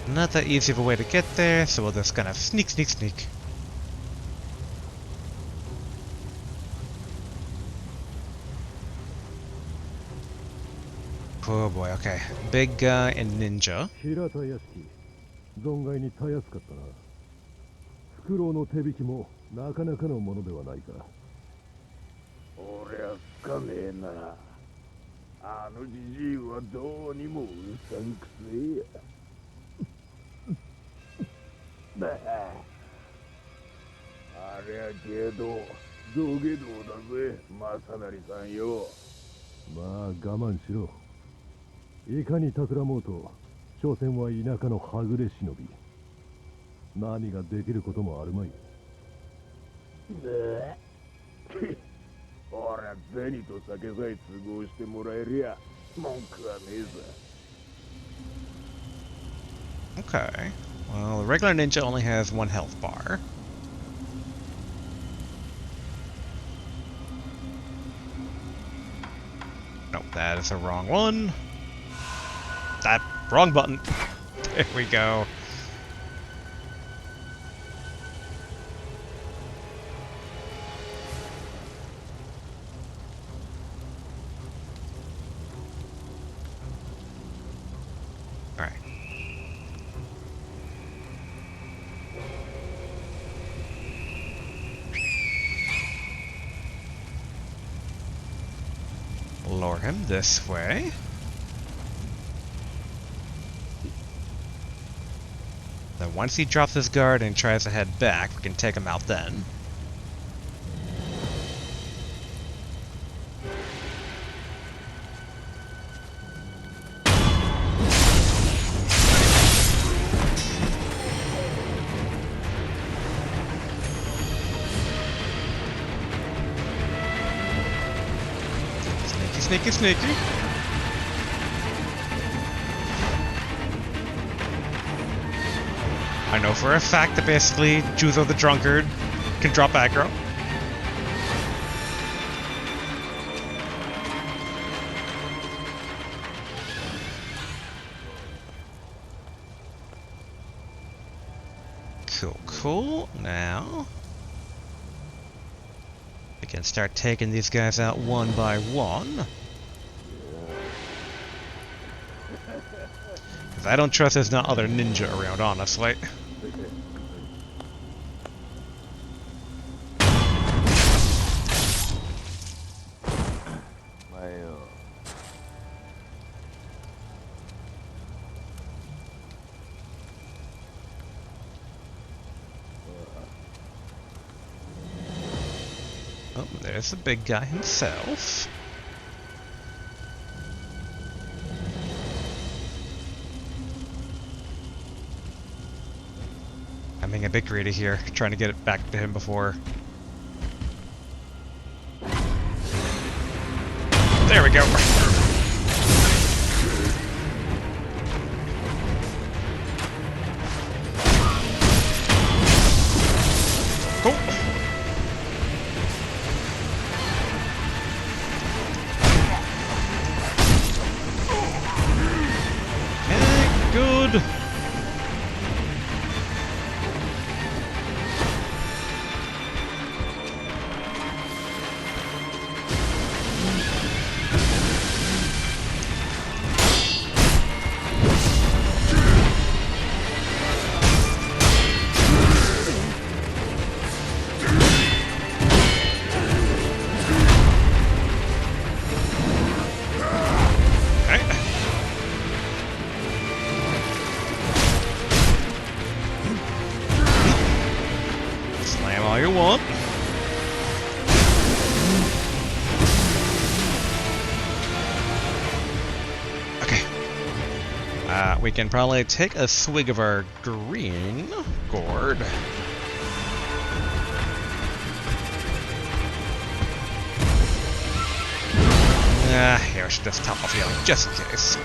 Not that easy of a way to get there, so we'll just kind of sneak. Oh boy, okay. Big guy and ninja. 平田屋敷存外にたやすかったな。フクロウの手引きもなかなかのものではないか。俺はつかねえな。あのじじいはどうにもうさんくせえや。ありゃけど、土下道だぜ、正成さんよ。まあ我慢しろ。いかに企もうと、所詮は田舎のはぐれ忍び。何ができることもあるまい。俺は銭と酒さえ都合してもらえりゃ文句はねえさ。 Okay. Well, the regular ninja only has one health bar. Nope, that is the wrong one. That wrong button. There we go. Alright. him this way. Then once he drops his guard and tries to head back, we can take him out then. Sneaky, sneaky. I know for a fact that basically Juzo the Drunkard can drop aggro. Cool, cool. Now we can start taking these guys out one by one. Because I don't trust there's not other ninja around, honestly. Oh, there's the big guy himself. I'm being a bit greedy here, trying to get it back to him before. There we go. Cool. Okay, good. All you want. Okay. We can probably take a swig of our green gourd. Here, I should just top off healing, just in case.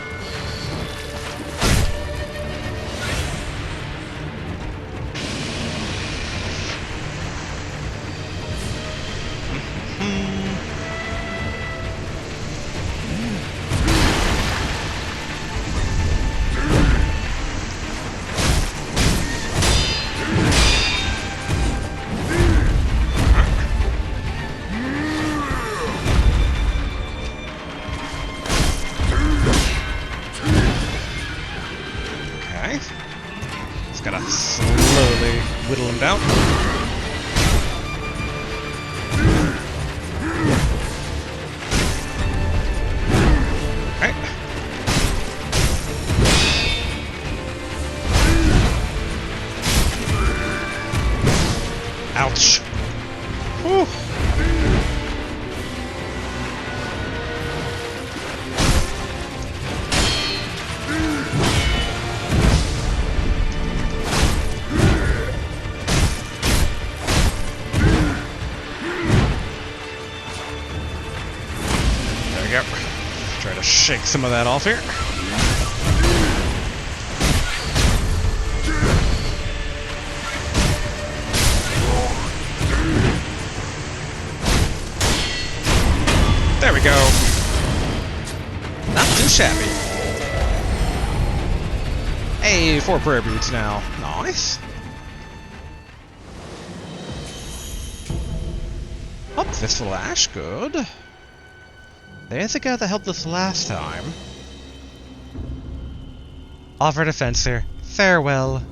Just gotta slowly whittle him down. Okay. Ouch. Whew. Yep. Try to shake some of that off here. There we go. Not too shabby. Hey, 4 prayer boots now. Nice. Oh, Fistful Ash, good. There's the guy that helped us last time. Offer defense, sir. Farewell.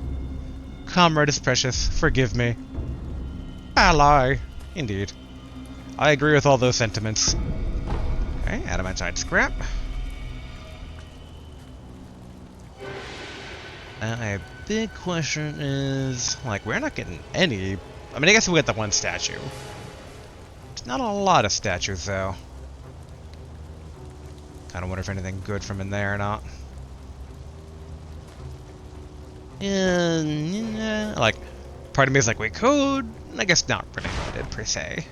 Comrade is precious. Forgive me. Ally. Indeed. I agree with all those sentiments. Okay, adamantine scrap. A big question is, like, we're not getting any... I mean, I guess we get the one statue. It's not a lot of statues, though. Kinda wonder if anything good from in there or not. And, like, part of me is like, we could... I guess not really limited, per se.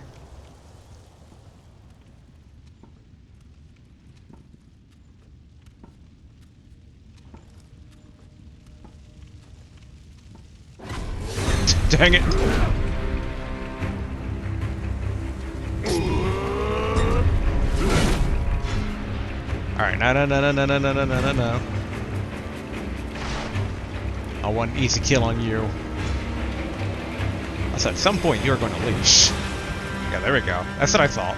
Dang it! Alright, no. I want an easy kill on you. So at some point you're going to leash. Yeah, there we go. That's what I thought.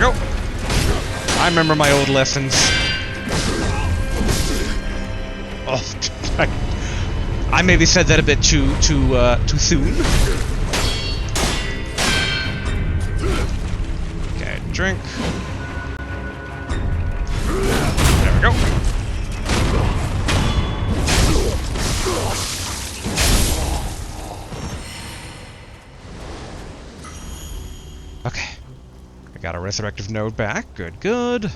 Go! I remember my old lessons. Oh, I maybe said that a bit too soon. Okay, drink. There we go. Okay. I got a resurrective node back. Good, good.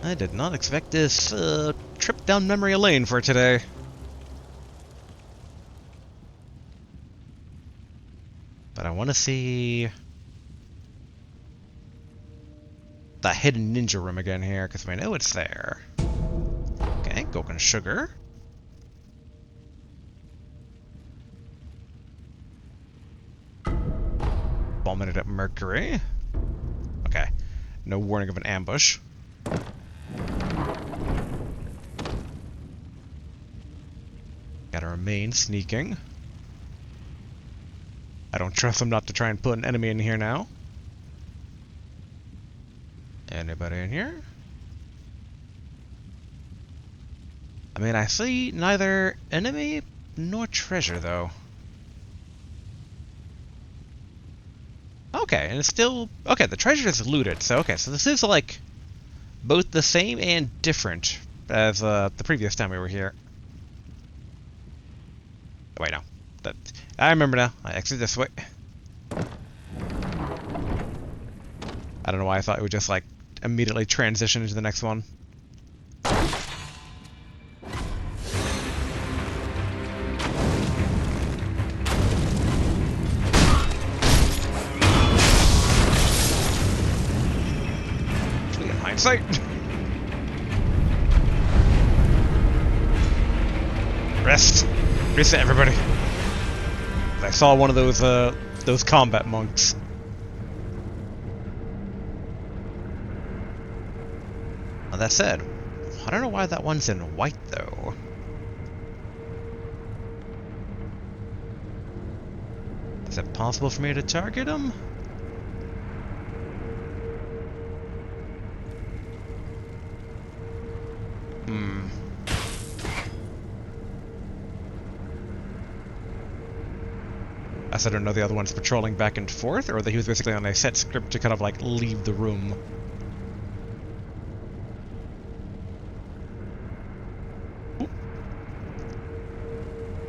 I did not expect this trip down memory lane for today. But I want to see the hidden ninja room again here, because we know it's there. Okay, Goken Sugar. Fulminated at Mercury. Okay, no warning of an ambush. Gotta remain sneaking. I don't trust them not to try and put an enemy in here now. Anybody in here? I mean, I see neither enemy nor treasure, though. Okay, and it's still... Okay, the treasure is looted, so okay, so this is, like, both the same and different as the previous time we were here. Oh, wait, no. I remember now. I exit this way. I don't know why I thought it would just, like, immediately transition into the next one. In hindsight. Rest. Reset, everybody. I saw one of those combat monks. Now that said, I don't know why that one's in white, though. Is it possible for me to target him? I don't know the other one's patrolling back and forth, or that he was basically on a set script to kind of like leave the room. Ooh.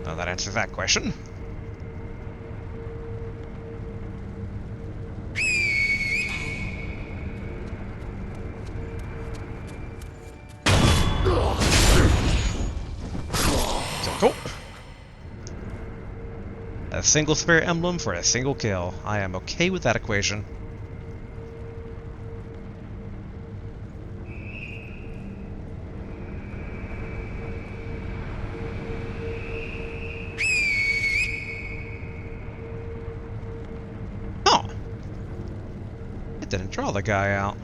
Well, that answers that question. So cool. A single spirit emblem for a single kill. I am okay with that equation. Huh. It didn't draw the guy out.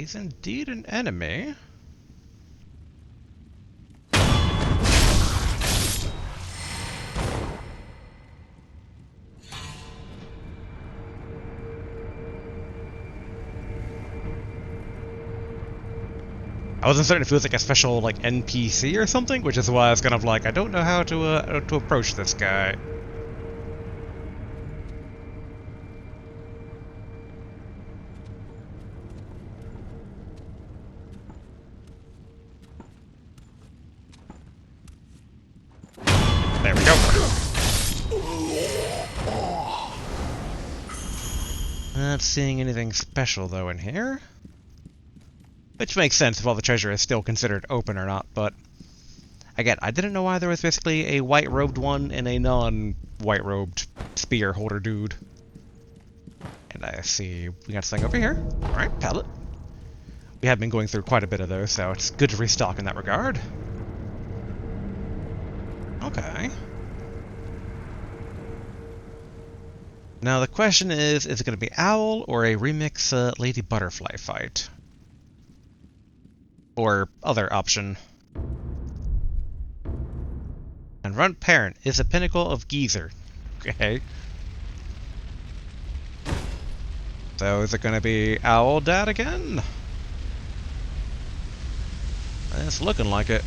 He's indeed an enemy. I wasn't certain if it was like a special like NPC or something, which is why I was kind of like, I don't know how to approach this guy. There we go. Not seeing anything special though in here. Which makes sense if all the treasure is still considered open or not, but again, I didn't know why there was basically a white-robed one and a non-white-robed spear holder dude. And I see we got something over here. Alright, pallet. We have been going through quite a bit of those, so it's good to restock in that regard. Okay. Now the question is it going to be Owl or a remix Lady Butterfly fight? Or other option. And Run Parent is the pinnacle of Geezer. Okay. So is it going to be Owl Dad again? It's looking like it.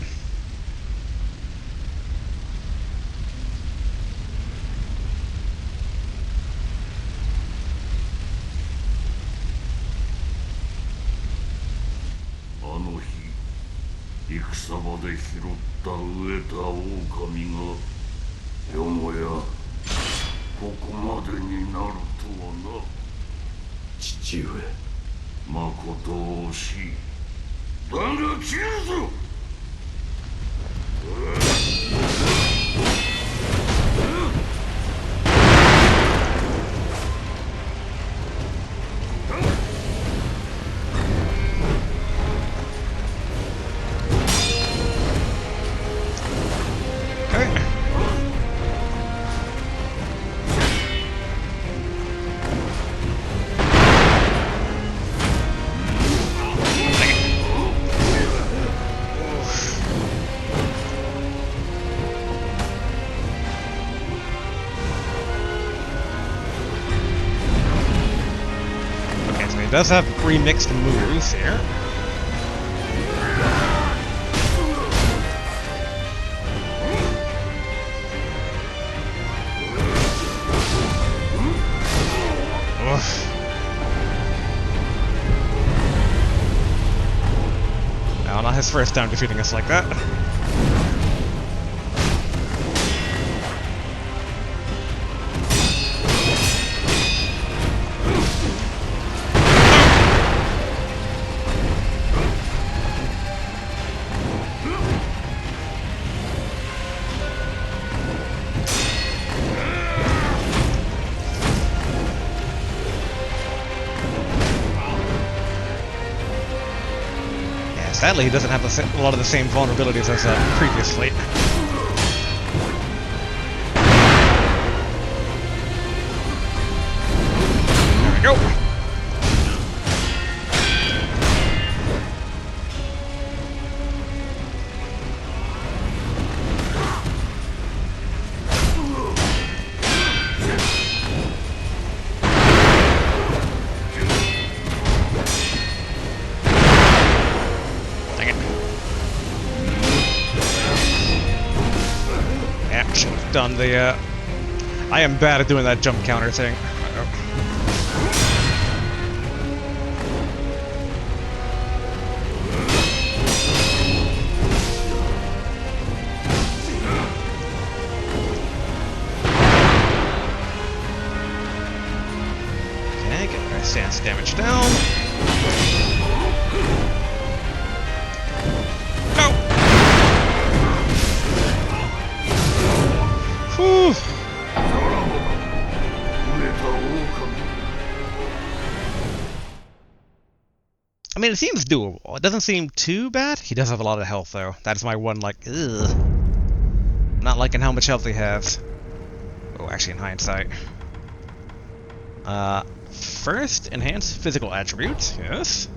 Does have remixed moves here. Oof. No, not his first time defeating us like that. Sadly, he doesn't have a lot of the same vulnerabilities as previously. There we go. Done the, I am bad at doing that jump counter thing. Okay, get our stance damage down. Whew. I mean, it seems doable. It doesn't seem too bad. He does have a lot of health, though. That's my one, like, ugh. Not liking how much health he has. Oh, actually, in hindsight. First, enhance physical attributes. Yes.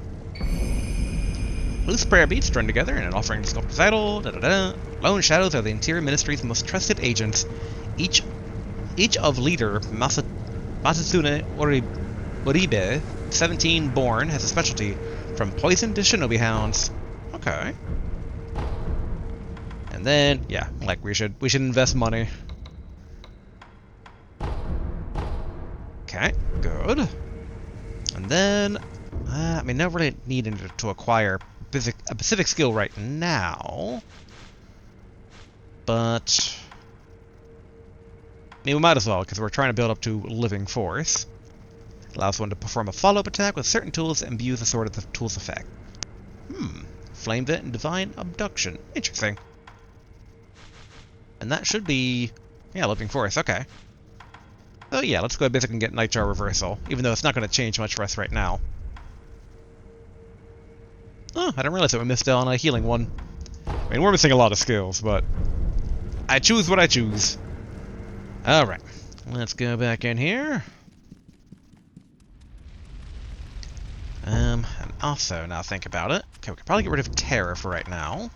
Loose prayer beads strung together in an offering to sculpt recital. Lone shadows are the interior ministry's most trusted agents. Each of leader Masasune Oribe, 17 born, has a specialty, from poison to shinobi hounds. Okay. And then, yeah, like we should invest money. Okay, good. And then, I mean, not really needing to acquire a specific skill right now, but I mean, we might as well, because we're trying to build up to Living Force. Allows one to perform a follow-up attack with certain tools and imbues the sword of the tool's effect. Flame Vent and Divine Abduction. Interesting. And that should be, yeah, Living Force, okay. Oh yeah, let's go basic and get Nightjar Reversal, even though it's not going to change much for us right now. Oh, I didn't realize that we missed out on a healing one. I mean, we're missing a lot of skills, but I choose what I choose. Alright, let's go back in here. And also, now think about it. Okay, we can probably get rid of Terror for right now.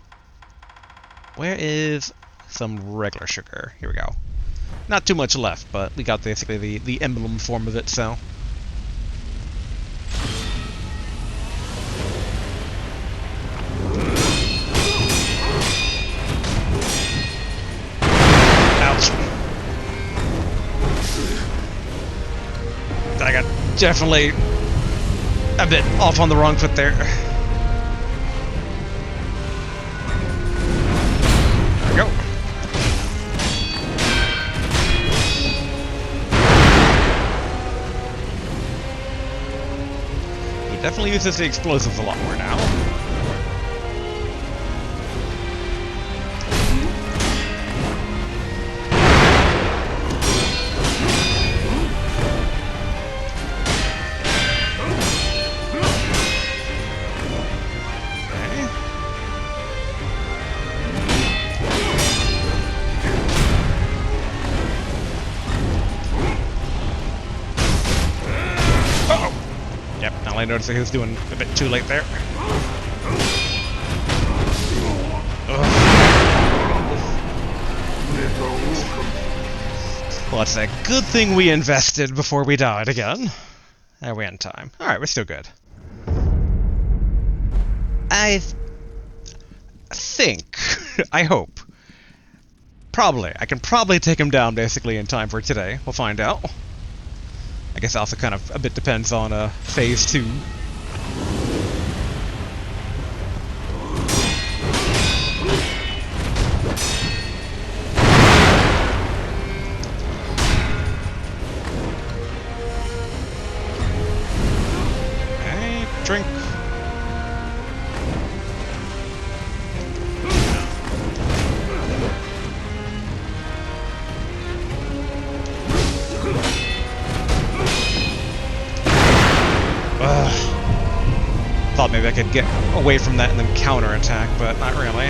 Where is some regular sugar? Here we go. Not too much left, but we got basically the emblem form of it, so. Ouch. I got definitely a bit off on the wrong foot there. There we go. He definitely uses the explosives a lot more now. I noticed that he was doing a bit too late there. Well, it's a good thing we invested before we died again. There we end time. Alright, we're still good. I think, I hope, I can probably take him down basically in time for today. We'll find out. I guess also kind of a bit depends on phase 2. Okay, drink. Thought maybe I could get away from that and then counterattack, but not really.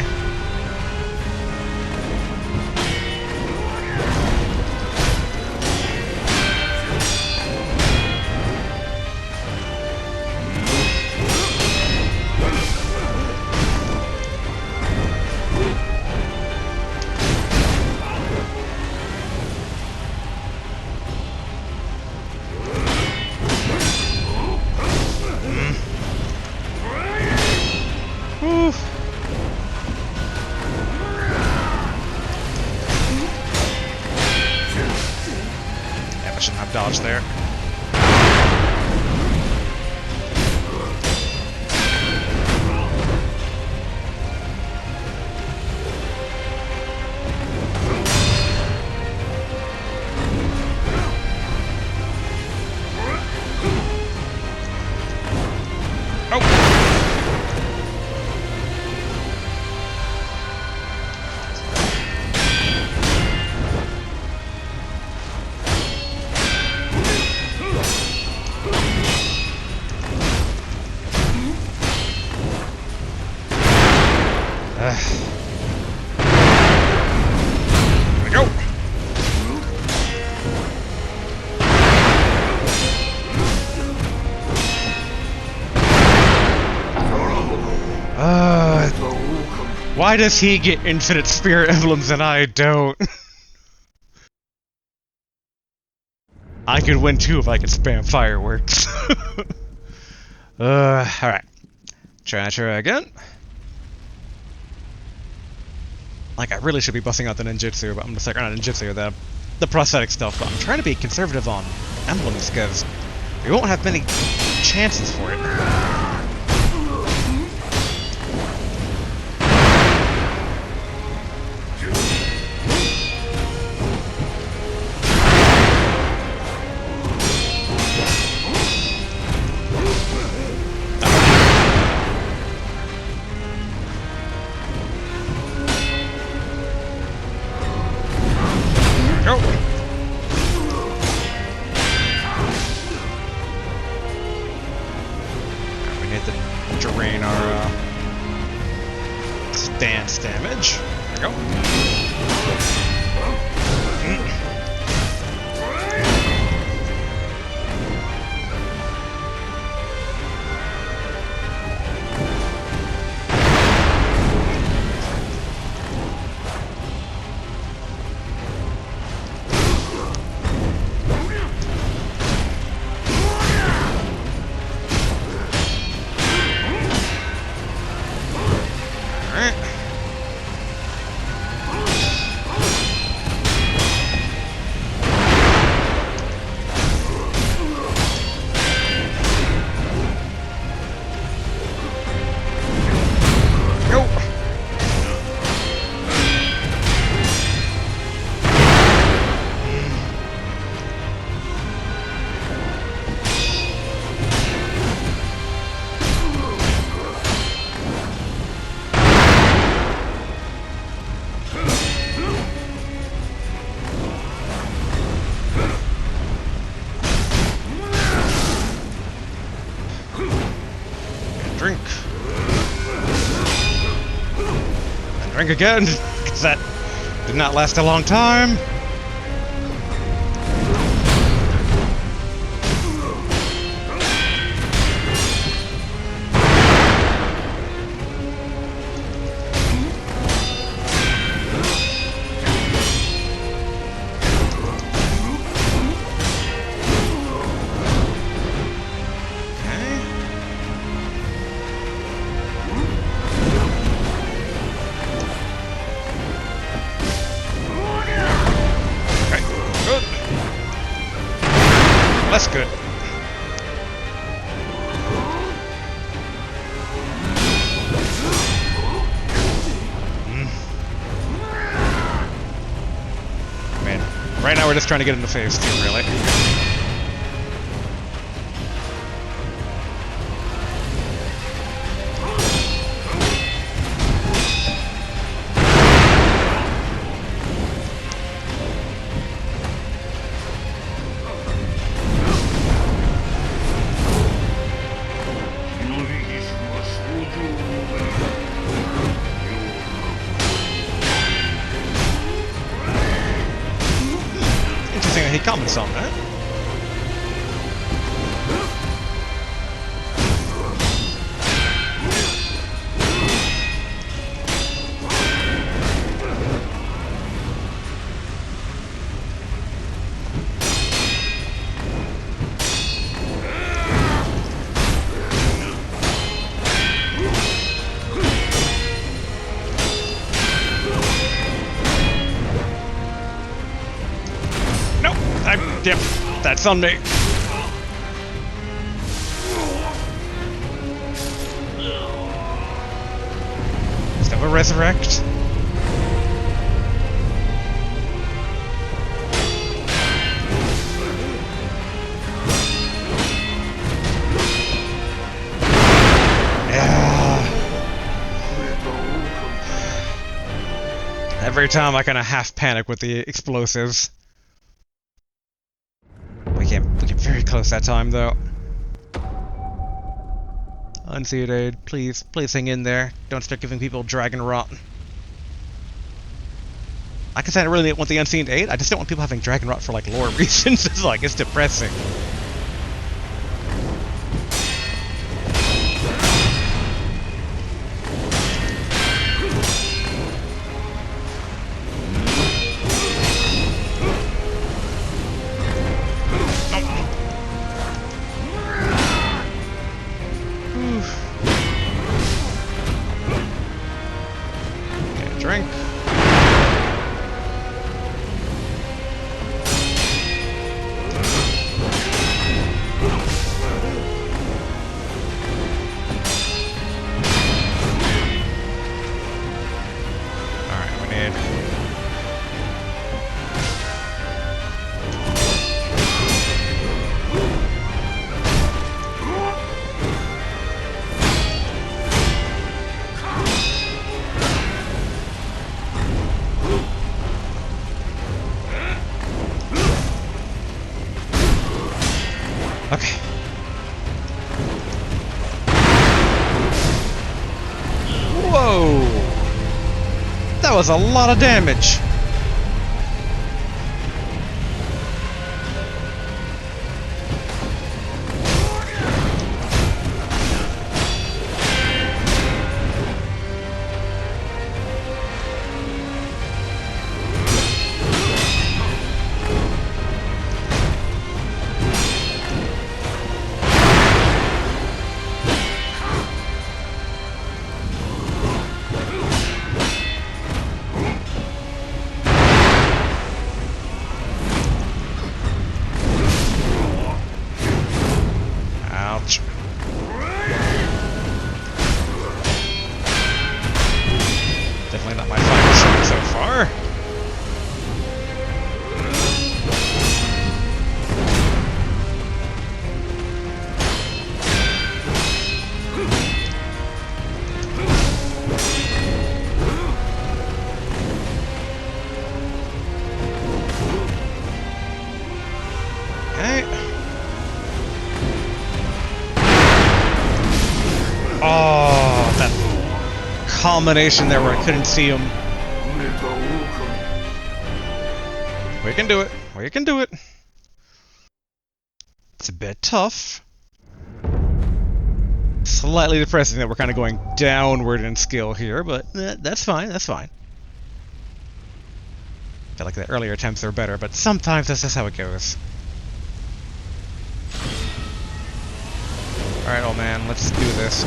Dodge there. There we go. Why does he get infinite spirit emblems and I don't? I could win too if I could spam fireworks. Alright. Try again. Like, I really should be busting out the ninjutsu, but I'm just like, not ninjutsu, the prosthetic stuff, but I'm trying to be conservative on emblems, because we won't have many chances for it. Drain our stance damage. There we go. Drink. And drink again, because that did not last a long time. That's good. Man, right now we're just trying to get into phase 2, really. He comments on that. Yep, that's on me. Is that a resurrect? Yeah. Every time I kind of half panic with the explosives. We get very close that time, though. Unseated, please hang in there. Don't start giving people dragon rot. Like I said, I really want the Unseen 8. I just don't want people having dragon rot for, like, lore reasons. It's depressing. Drink. Alright, we need... Okay. Whoa! That was a lot of damage! Ouch. Definitely not my finest shot so far. Okay. Oh, that culmination there where I couldn't see him. We can do it. We can do it. It's a bit tough. Slightly depressing that we're kind of going downward in skill here, but that's fine. That's fine. I feel like the earlier attempts are better, but sometimes that's just how it goes. Alright, old man, let's do this.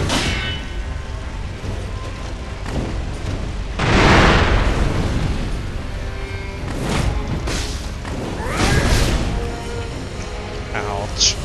Ouch.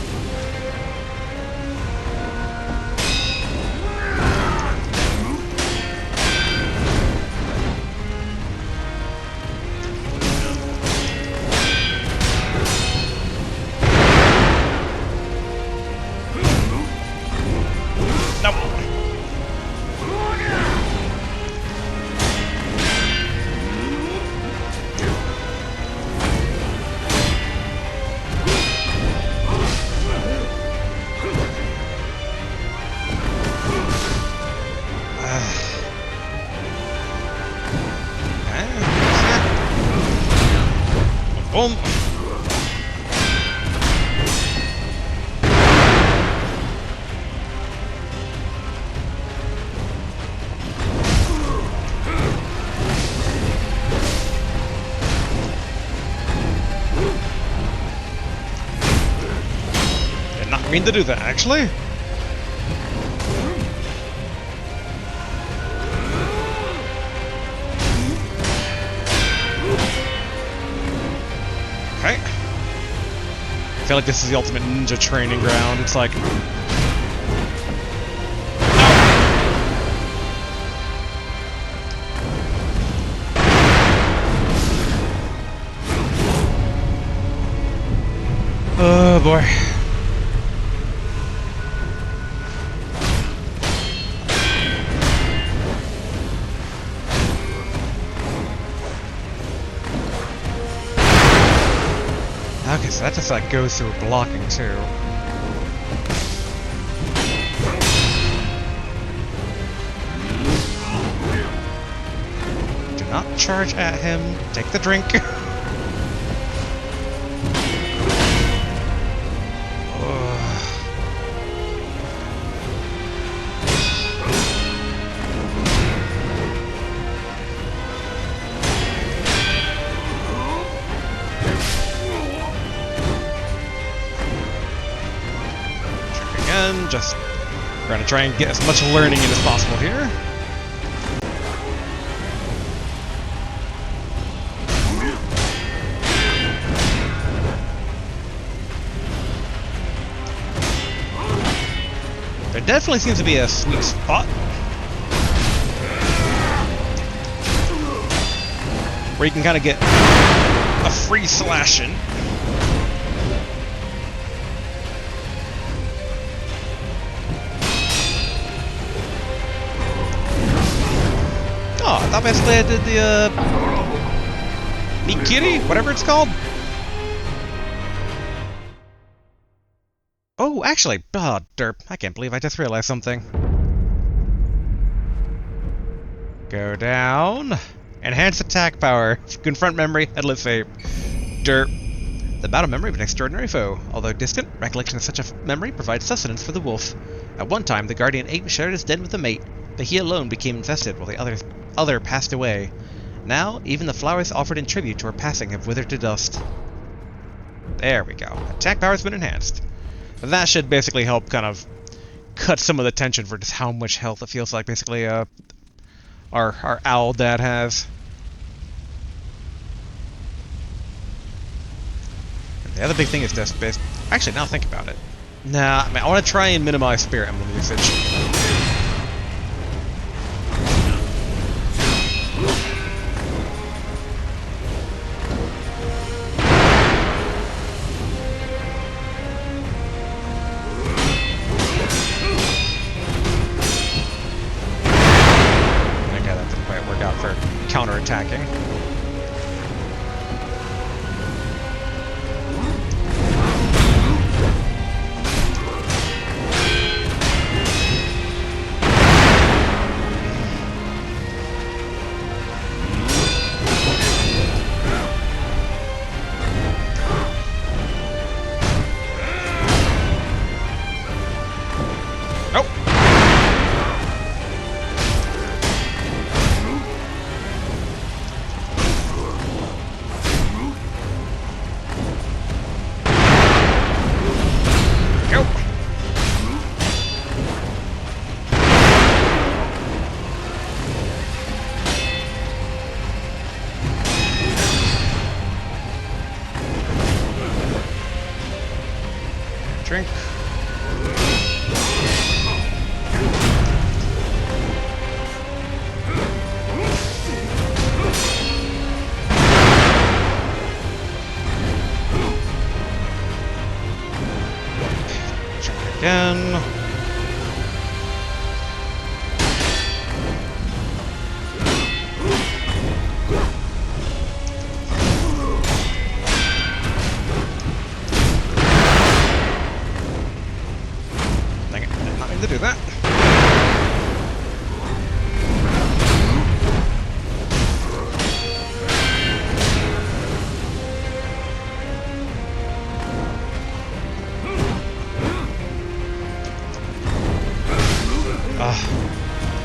Boom. Did not mean to do that, actually. Okay. I feel like this is the ultimate ninja training ground. It's like... Oh boy. Okay, so that just like goes through blocking too. Do not charge at him. Take the drink. Just we're gonna try and get as much learning in as possible here. definitely seems to be a sweet spot. Where you can kind of get a free slashing. Oh, I thought basically I did the, Nikiri? Whatever it's called? Oh, actually, oh, derp. I can't believe I just realized something. Go down. Enhance attack power. Confront memory. Headless ape. Derp. The battle memory of an extraordinary foe. Although distant, recollection of such a memory provides sustenance for the wolf. At one time, the guardian ape shared his den with a mate, but he alone became infested while the other passed away. Now, even the flowers offered in tribute to her passing have withered to dust. There we go. Attack power has been enhanced. That should basically help kind of cut some of the tension for just how much health it feels like basically our owl dad has. And the other big thing is just actually, now think about it. Nah, I want to try and minimize spirit emblem usage. Counter-attacking. Drink. Drink again. To do that.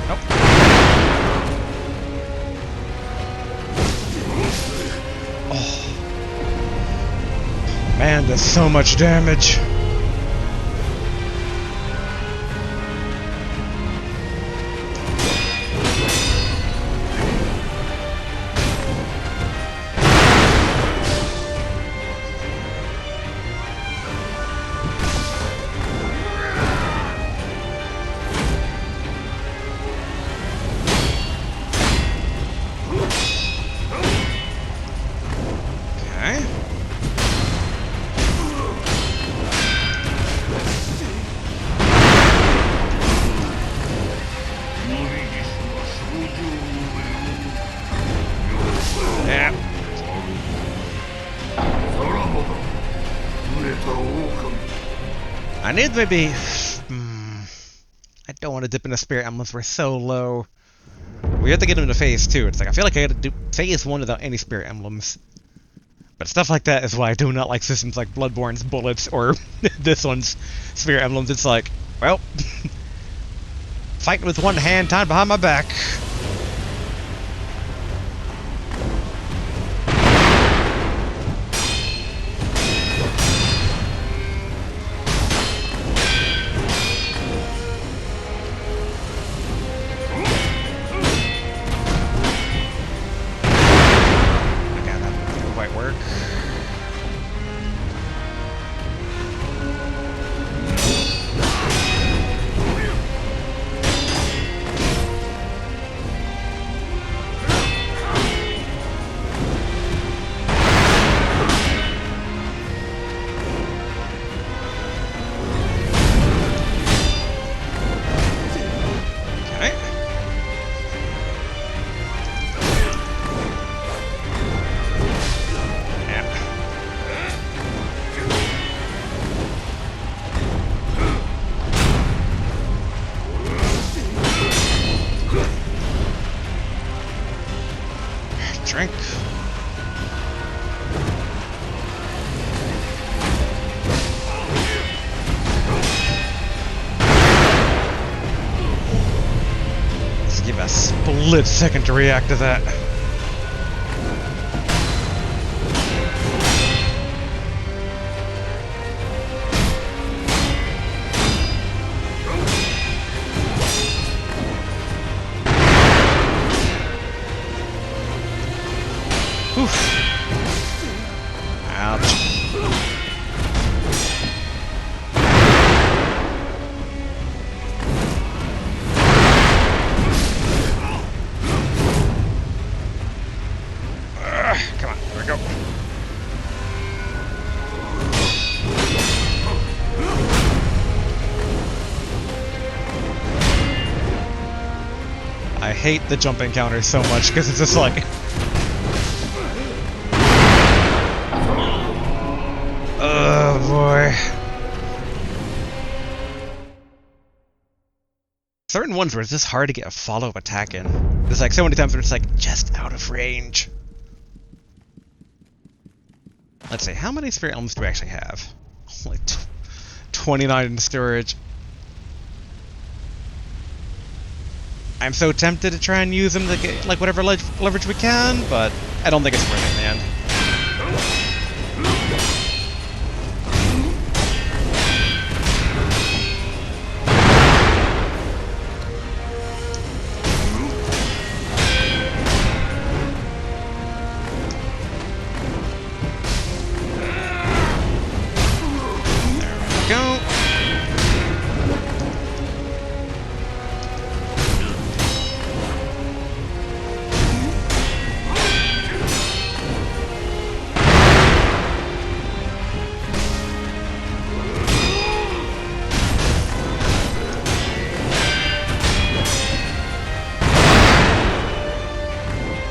Nope. Oh. Man, does so much damage. I need maybe... I don't want to dip into spirit emblems. We're so low. We have to get into phase 2. It's like, I feel like I gotta do phase 1 without any spirit emblems. But stuff like that is why I do not like systems like Bloodborne's bullets or this one's spirit emblems. It's like, well, fighting with one hand tied behind my back. Drink. Let's give a split second to react to that. Oof. Ouch. Come on, there we go. I hate the jump encounters so much because it's just like... Oh boy. Certain ones where it's just hard to get a follow-up attack in. There's like so many times where it's like just out of range. Let's see, how many spirit elements do we actually have? Like 29 in storage. I'm so tempted to try and use them to get like whatever leverage we can, but I don't think it's worth it, man. Go.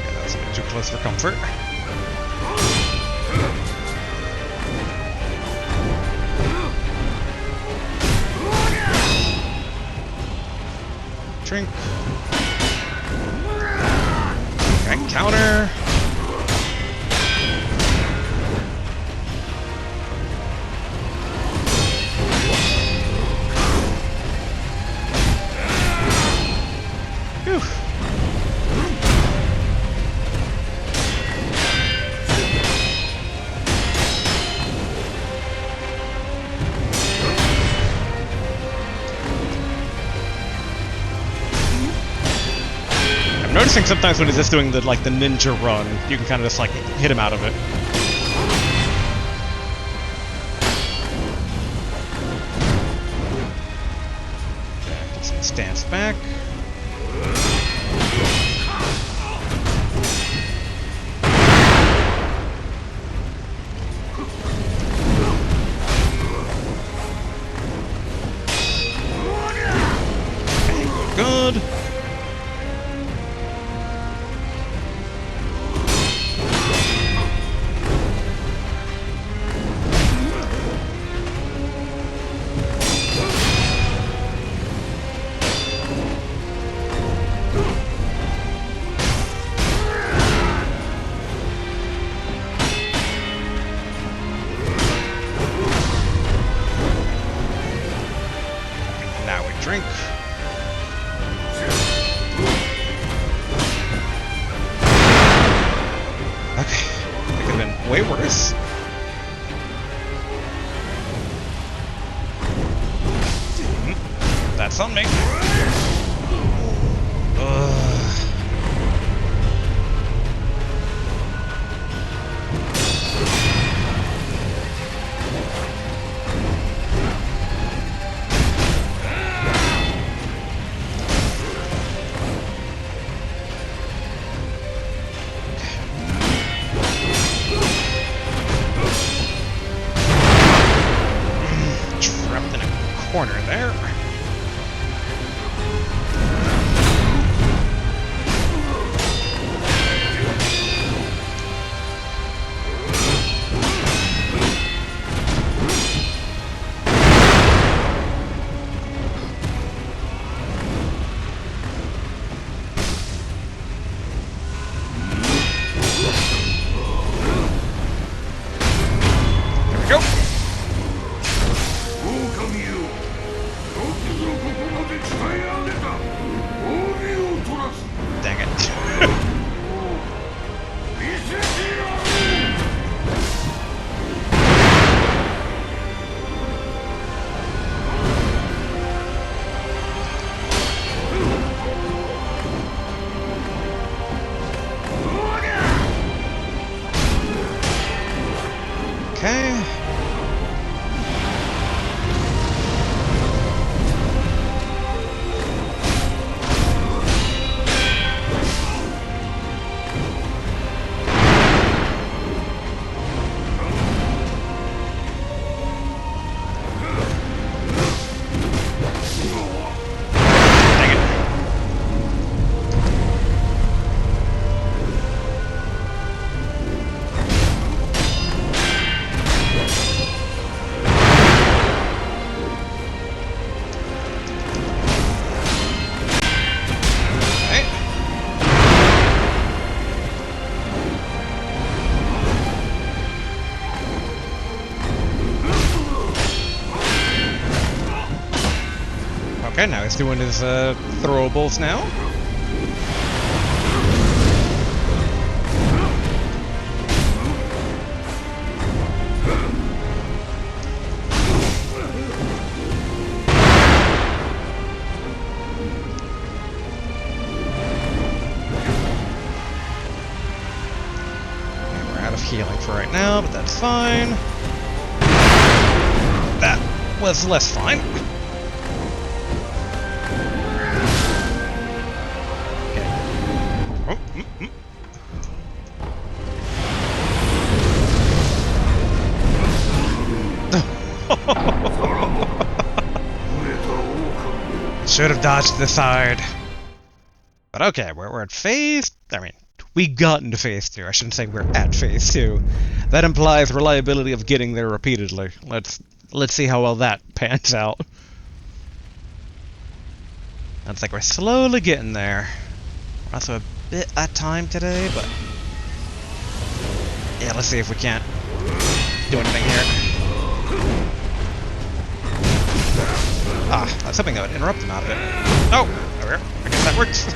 Yeah, that's a bit too close for comfort. Drink. And counter. Whew. I'm noticing sometimes when he's just doing the like the ninja run, you can kind of just like hit him out of it. Okay, get some stance back. Okay, good. Now we drink. Okay, it could have been way worse. That's on me. Trapped in a corner there. Okay, now he's doing his throwables now. Okay, we're out of healing for right now, but that's fine. That was less fine. Should have dodged the side. But okay, we're at phase... I mean, we got into phase 2. I shouldn't say we're at phase 2. That implies reliability of getting there repeatedly. Let's see how well that pans out. Looks like we're slowly getting there. We're also a bit at time today, but... yeah, let's see if we can't do anything here. Ah, that's something that would interrupt them out of it. Oh, there we go. I guess that works.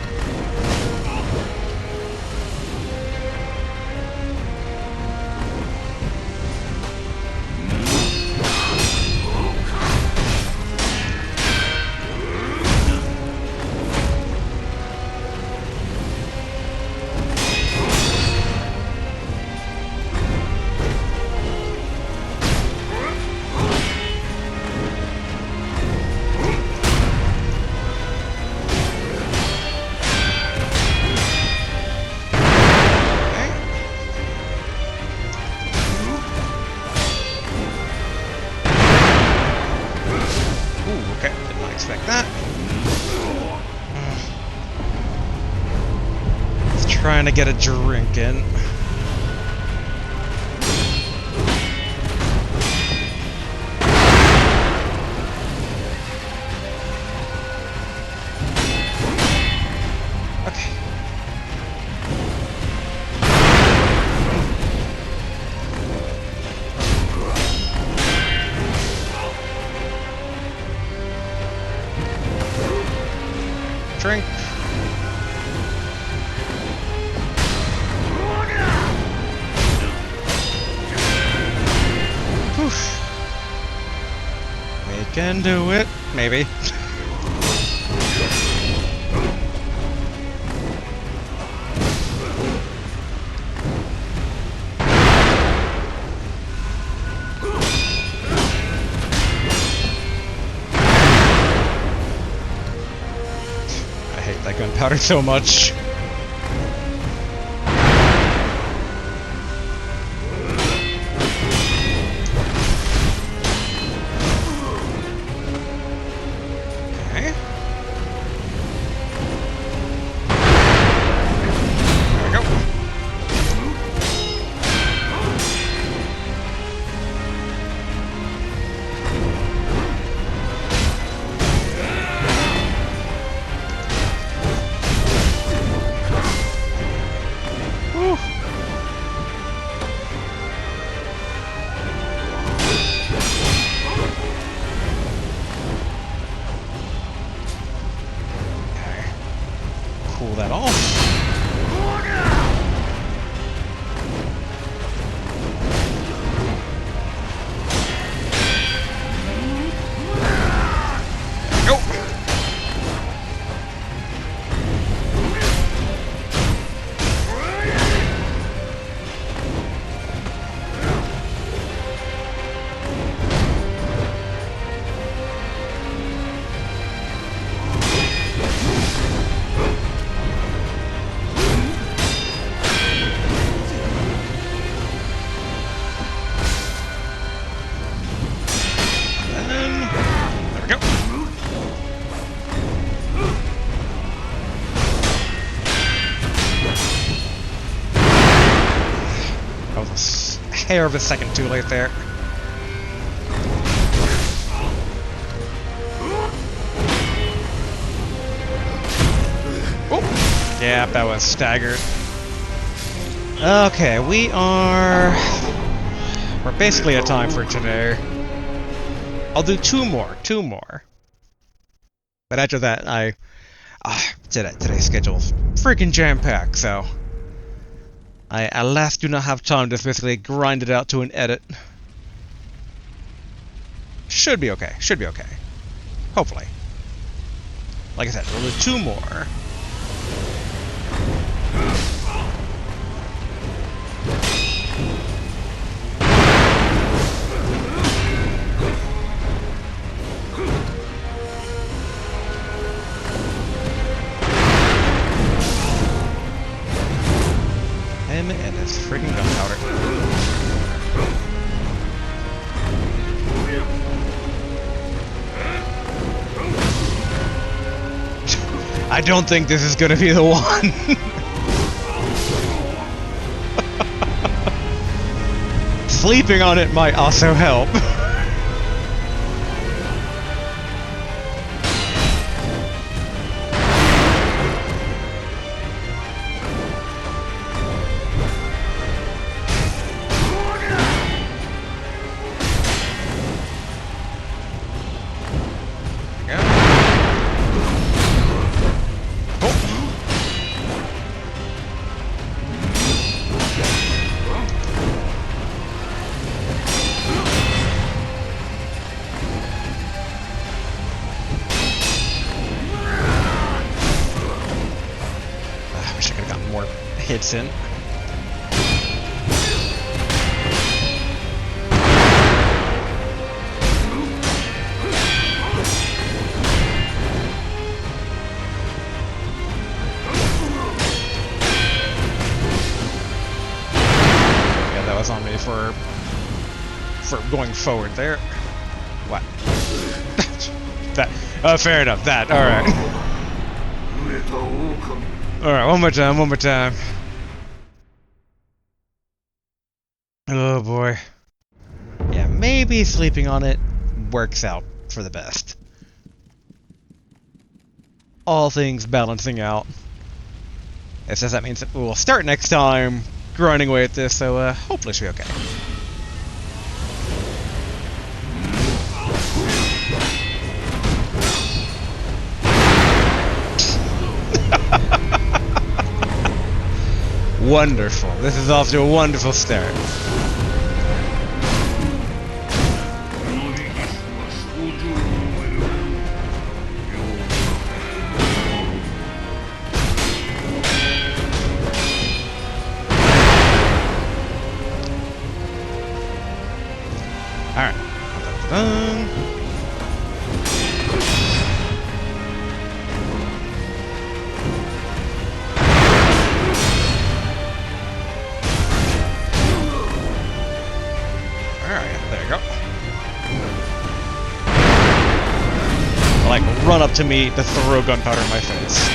Okay, did not expect that. Just trying to get a drink in. Okay. Drink. Oof. We can do it, maybe. I hate that gunpowder so much. Okay. There we go. Whew. Okay. Cool that off. Go. There we go. That was a hair of a second too late there. Oh, yeah, that was staggered. Okay, we're basically at time for today. I'll do two more. But after that, today's schedule's freaking jam-packed, so I at last do not have time to basically grind it out to an edit. Should be okay. Should be okay. Hopefully. Like I said, only 2 more. Him and his freaking gunpowder. I don't think this is gonna be the one. Sleeping on it might also help. Hits in. Yeah, that was on me for going forward there. What? That. Fair enough. That. All right. All right. One more time. One more time. Oh boy. Yeah, maybe sleeping on it works out for the best. All things balancing out. It says that means that we'll start next time grinding away at this, so hopefully she'll be okay. Wonderful. This is off to a wonderful start. Alright. There you go. Like, run up to me to throw gunpowder in my face.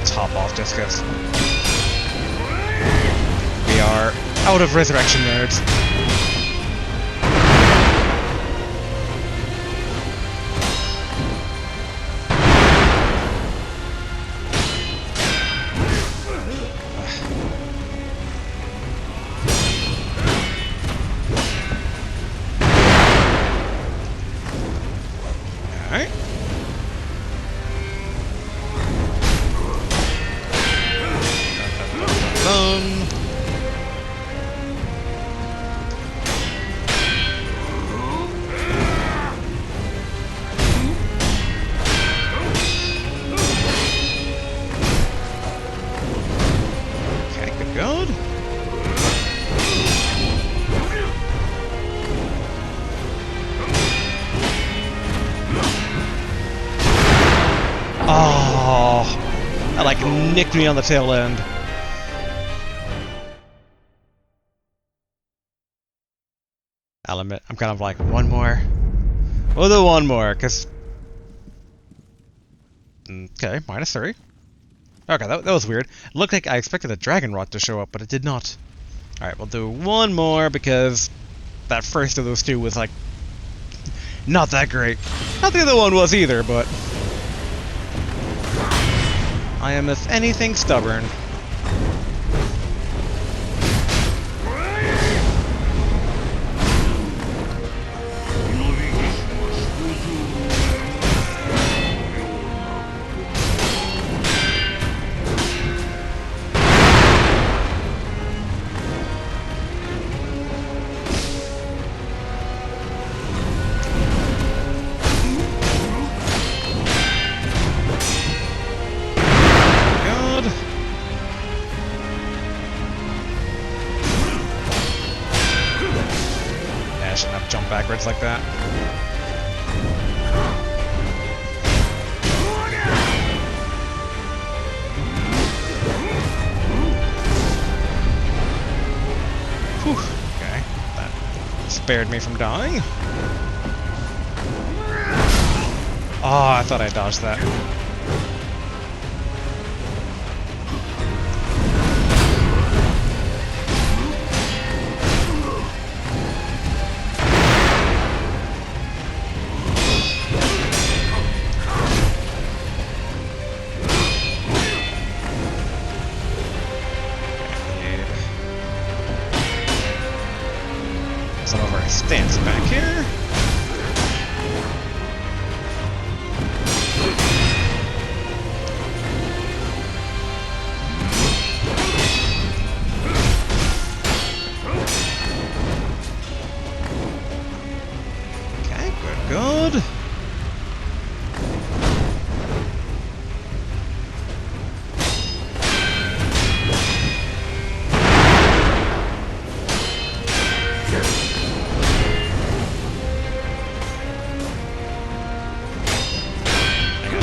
Top off just because we are out of resurrection nerds. Alright. Okay, good God. Oh, that like nicked me on the tail end. I'll admit, I'm kind of like, one more. We'll do one more, because Okay, -3. Okay, that was weird. It looked like I expected a dragon rod to show up, but it did not. Alright, we'll do one more because that first of those two was, like, not that great. Not the other one was either, but I am, if anything, stubborn. Jump backwards like that. Whew. Okay, that spared me from dying. Oh, I thought I dodged that. Some of our stance back here. Okay, good.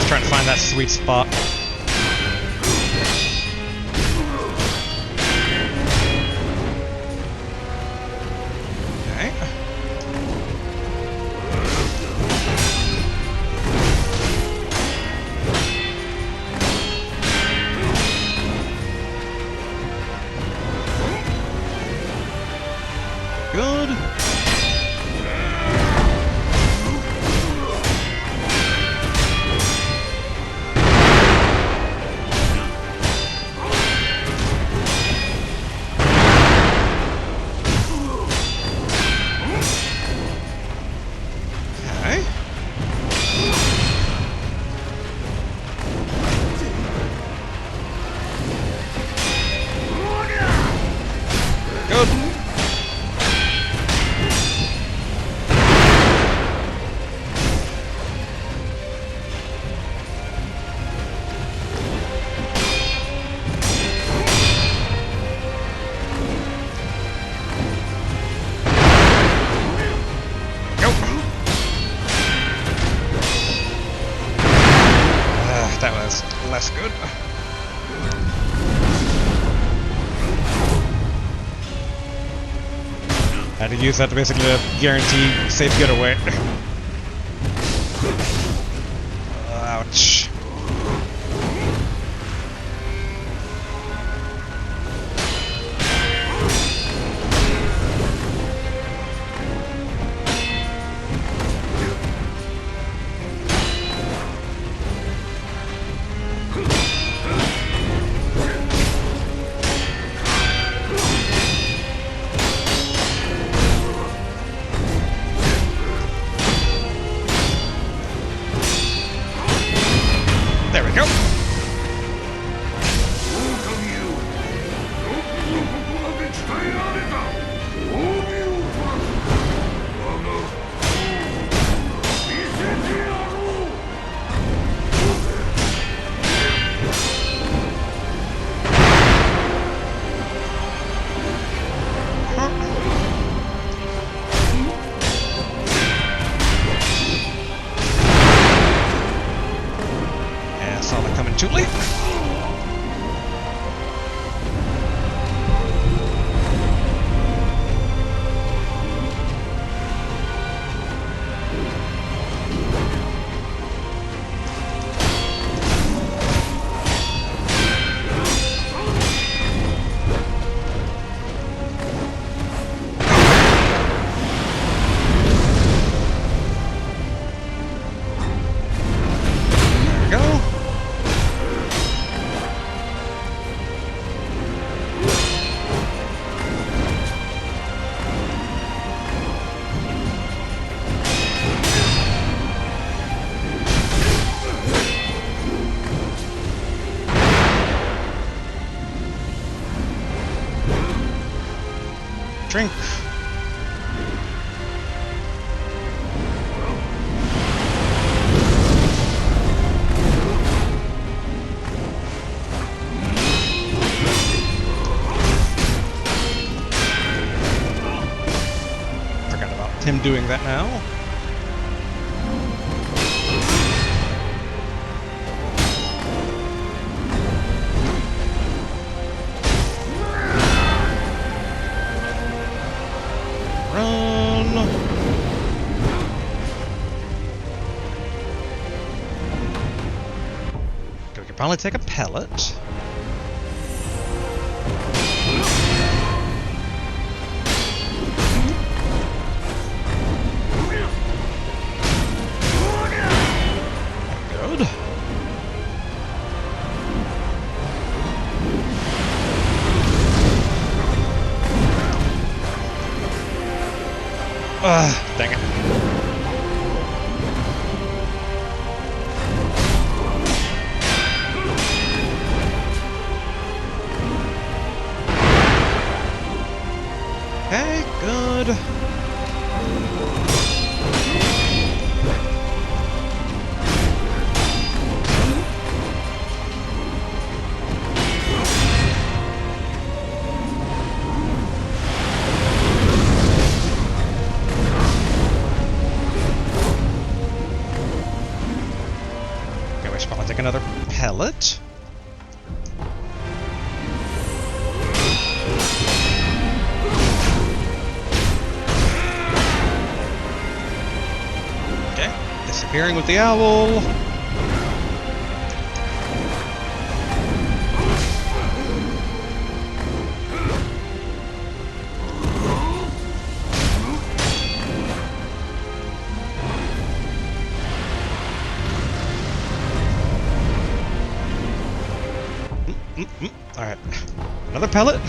Trying to find that sweet spot. Okay. Good. That was less good. Had to use that to basically guarantee safe getaway. Ouch. Drink. Forgot about him doing that now. Probably take a pellet. Good. Dang it. Okay, good. Okay, we should probably take another pellet. Disappearing with the owl. Alright. Another pellet.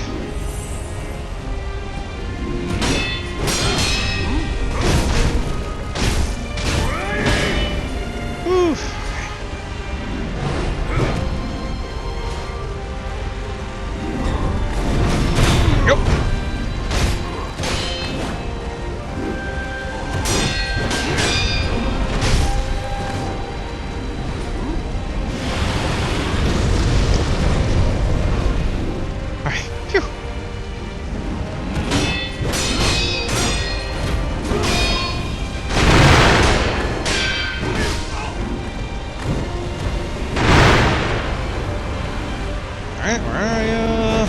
Alright, where are ya?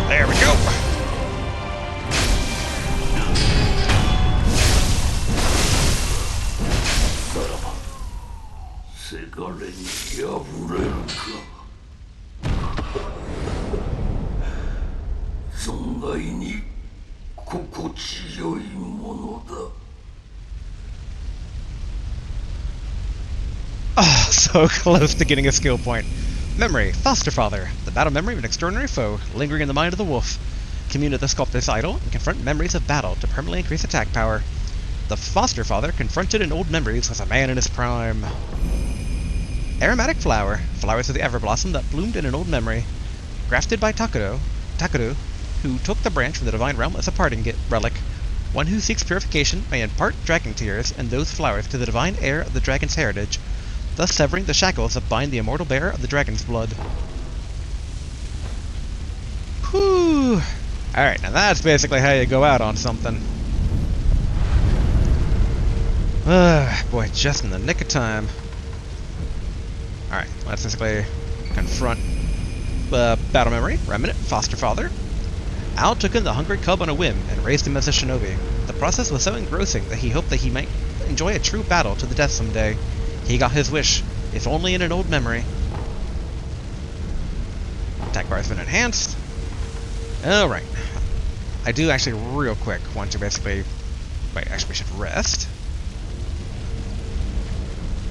There we go! Oh, so close to getting a skill point. Memory, Foster Father. The battle memory of an extraordinary foe, lingering in the mind of the wolf. Commune with the sculptor's idol, and confront memories of battle to permanently increase attack power. The Foster Father confronted in old memories as a man in his prime. Aromatic flower. Flowers of the Everblossom that bloomed in an old memory. Grafted by Takuro, who took the branch from the divine realm as a parting relic. One who seeks purification may impart dragon tears and those flowers to the divine heir of the dragon's heritage, thus severing the shackles that bind the immortal bearer of the dragon's blood. Whew! Alright, now that's basically how you go out on something. Boy, just in the nick of time. Alright, let's basically confront the battle memory, Remnant, Foster Father. Al took in the hungry cub on a whim and raised him as a shinobi. The process was so engrossing that he hoped that he might enjoy a true battle to the death someday. He got his wish, if only in an old memory. Attack bar has been enhanced. Alright. I do actually real quick want to basically... Wait, actually we should rest.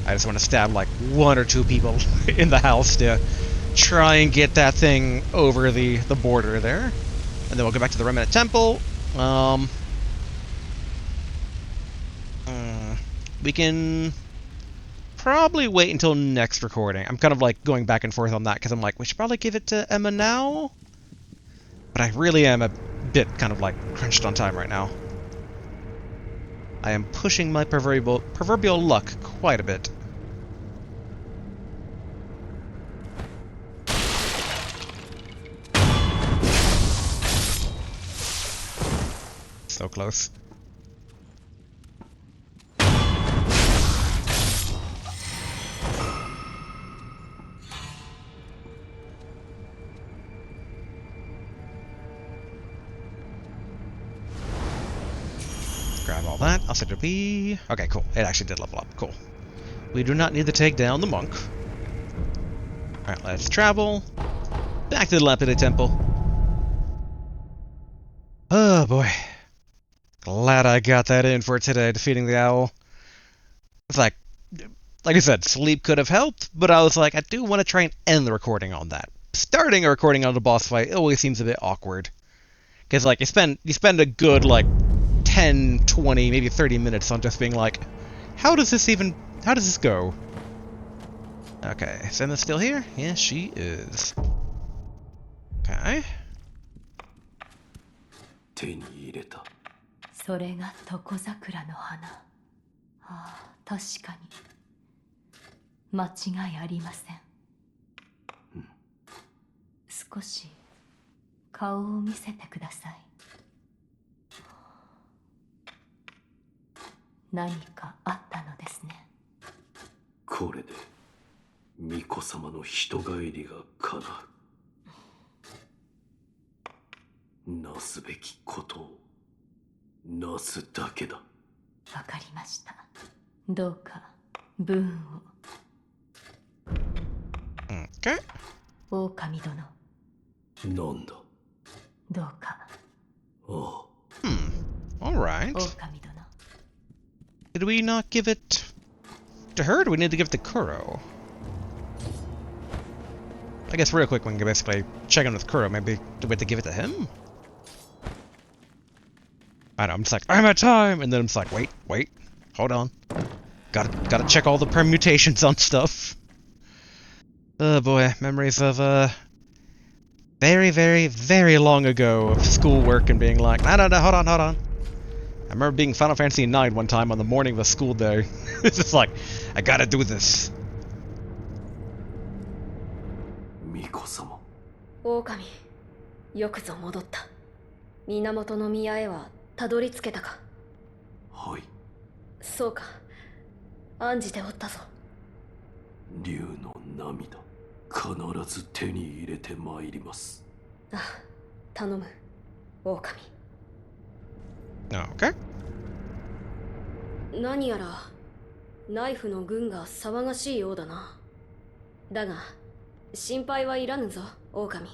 I just want to stab like 1 or 2 people in the house to try and get that thing over the border there. And then we'll go back to the Remnant Temple. we can probably wait until next recording. I'm kind of like going back and forth on that because I'm like, we should probably give it to Emma now. But I really am a bit kind of like crunched on time right now. I am pushing my proverbial luck quite a bit. So close. Grab all that. I'll set it B. Okay, cool. It actually did level up. Cool. We do not need to take down the monk. Alright, let's travel. Back to the Dilapidated Temple. Oh boy. Glad I got that in for today, defeating the owl. It's like I said, sleep could have helped, but I was like, I do want to try and end the recording on that. Starting a recording on the boss fight always seems a bit awkward. Because, like, you spend a good, like, 10, 20, maybe 30 minutes on just being like, how does this go? Okay, is Emma still here? Yeah, she is. Okay. 手に入れた。それが床桜の花。ああ、確かに間違いありません。少し顔を見せてください。何かあったのですね。これで巫女様の人帰りが叶う。なすべきことをなすだけだ。わかりました。どうかブーンを。Okay. 狼殿。なんだ。どうか。ああ。Alright. 狼殿。 Did we not give it to her, or do we need to give it to Kuro? I guess real quick we can basically check in with Kuro. Maybe do we have to give it to him? I know, I'm just like, I'm at time! And then I'm just like, wait, hold on. Gotta check all the permutations on stuff. Oh boy, memories of, very, very, very long ago of schoolwork and being like, no, hold on. I remember being Final Fantasy IX one time on the morning of a school day. It's just like, I gotta do this. 巫女様。狼、よくぞ戻った。源宮へはたどり着けたか。はい。そうか。案じておったぞ。竜の涙、必ず手に入れてまいります。あ、頼む、狼。Okay. 何やらナイフの軍が騒がしいようだな。だが心配はいらぬぞ、狼。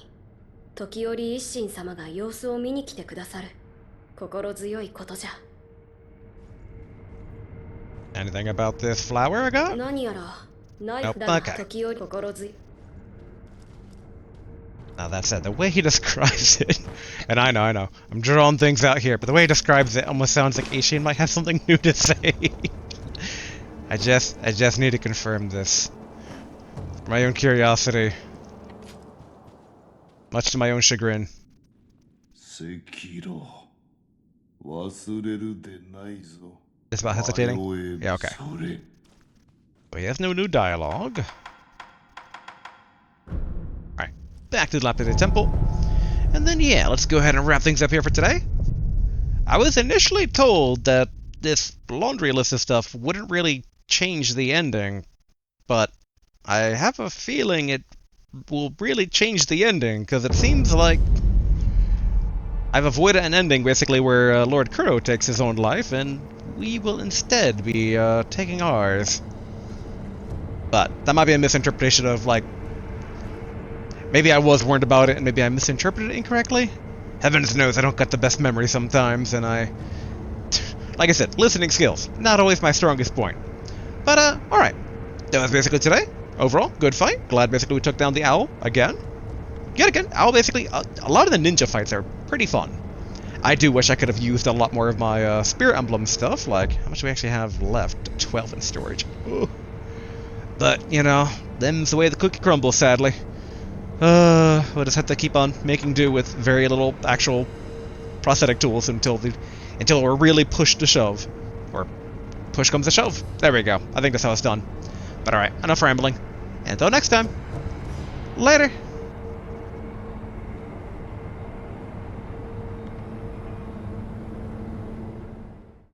時折一心様が様子を見に来てくださる。心強いことじゃ。Anything about this flower I got? 何やらナイフだが時折心強い。Now that said, the way he describes it, and I know, I'm drawing things out here, but the way he describes it almost sounds like Ishin might have something new to say. I just need to confirm this. For my own curiosity. Much to my own chagrin. Sekiro. 忘れるでないぞ。 Just about hesitating? Yeah, okay. So he has no new dialogue. Alright, back to the Dilapidated Temple. And then, yeah, let's go ahead and wrap things up here for today. I was initially told that this laundry list of stuff wouldn't really change the ending, but I have a feeling it will really change the ending, because it seems like I've avoided an ending, basically, where Lord Kuro takes his own life, and we will instead be taking ours. But that might be a misinterpretation of, like, maybe I was warned about it and maybe I misinterpreted it incorrectly. Heavens knows I don't got the best memory sometimes, and like I said, listening skills, not always my strongest point. But, alright. That was basically today. Overall, good fight. Glad basically we took down the owl again. Yet again, owl basically, a lot of the ninja fights are pretty fun. I do wish I could have used a lot more of my Spirit Emblem stuff. Like, how much do we actually have left? 12 in storage. Ooh. But, you know, them's the way the cookie crumbles, sadly. We'll just have to keep on making do with very little actual prosthetic tools until we're really pushed to shove. Or push comes to shove. There we go. I think that's how it's done. But alright, enough rambling. Until next time. Later.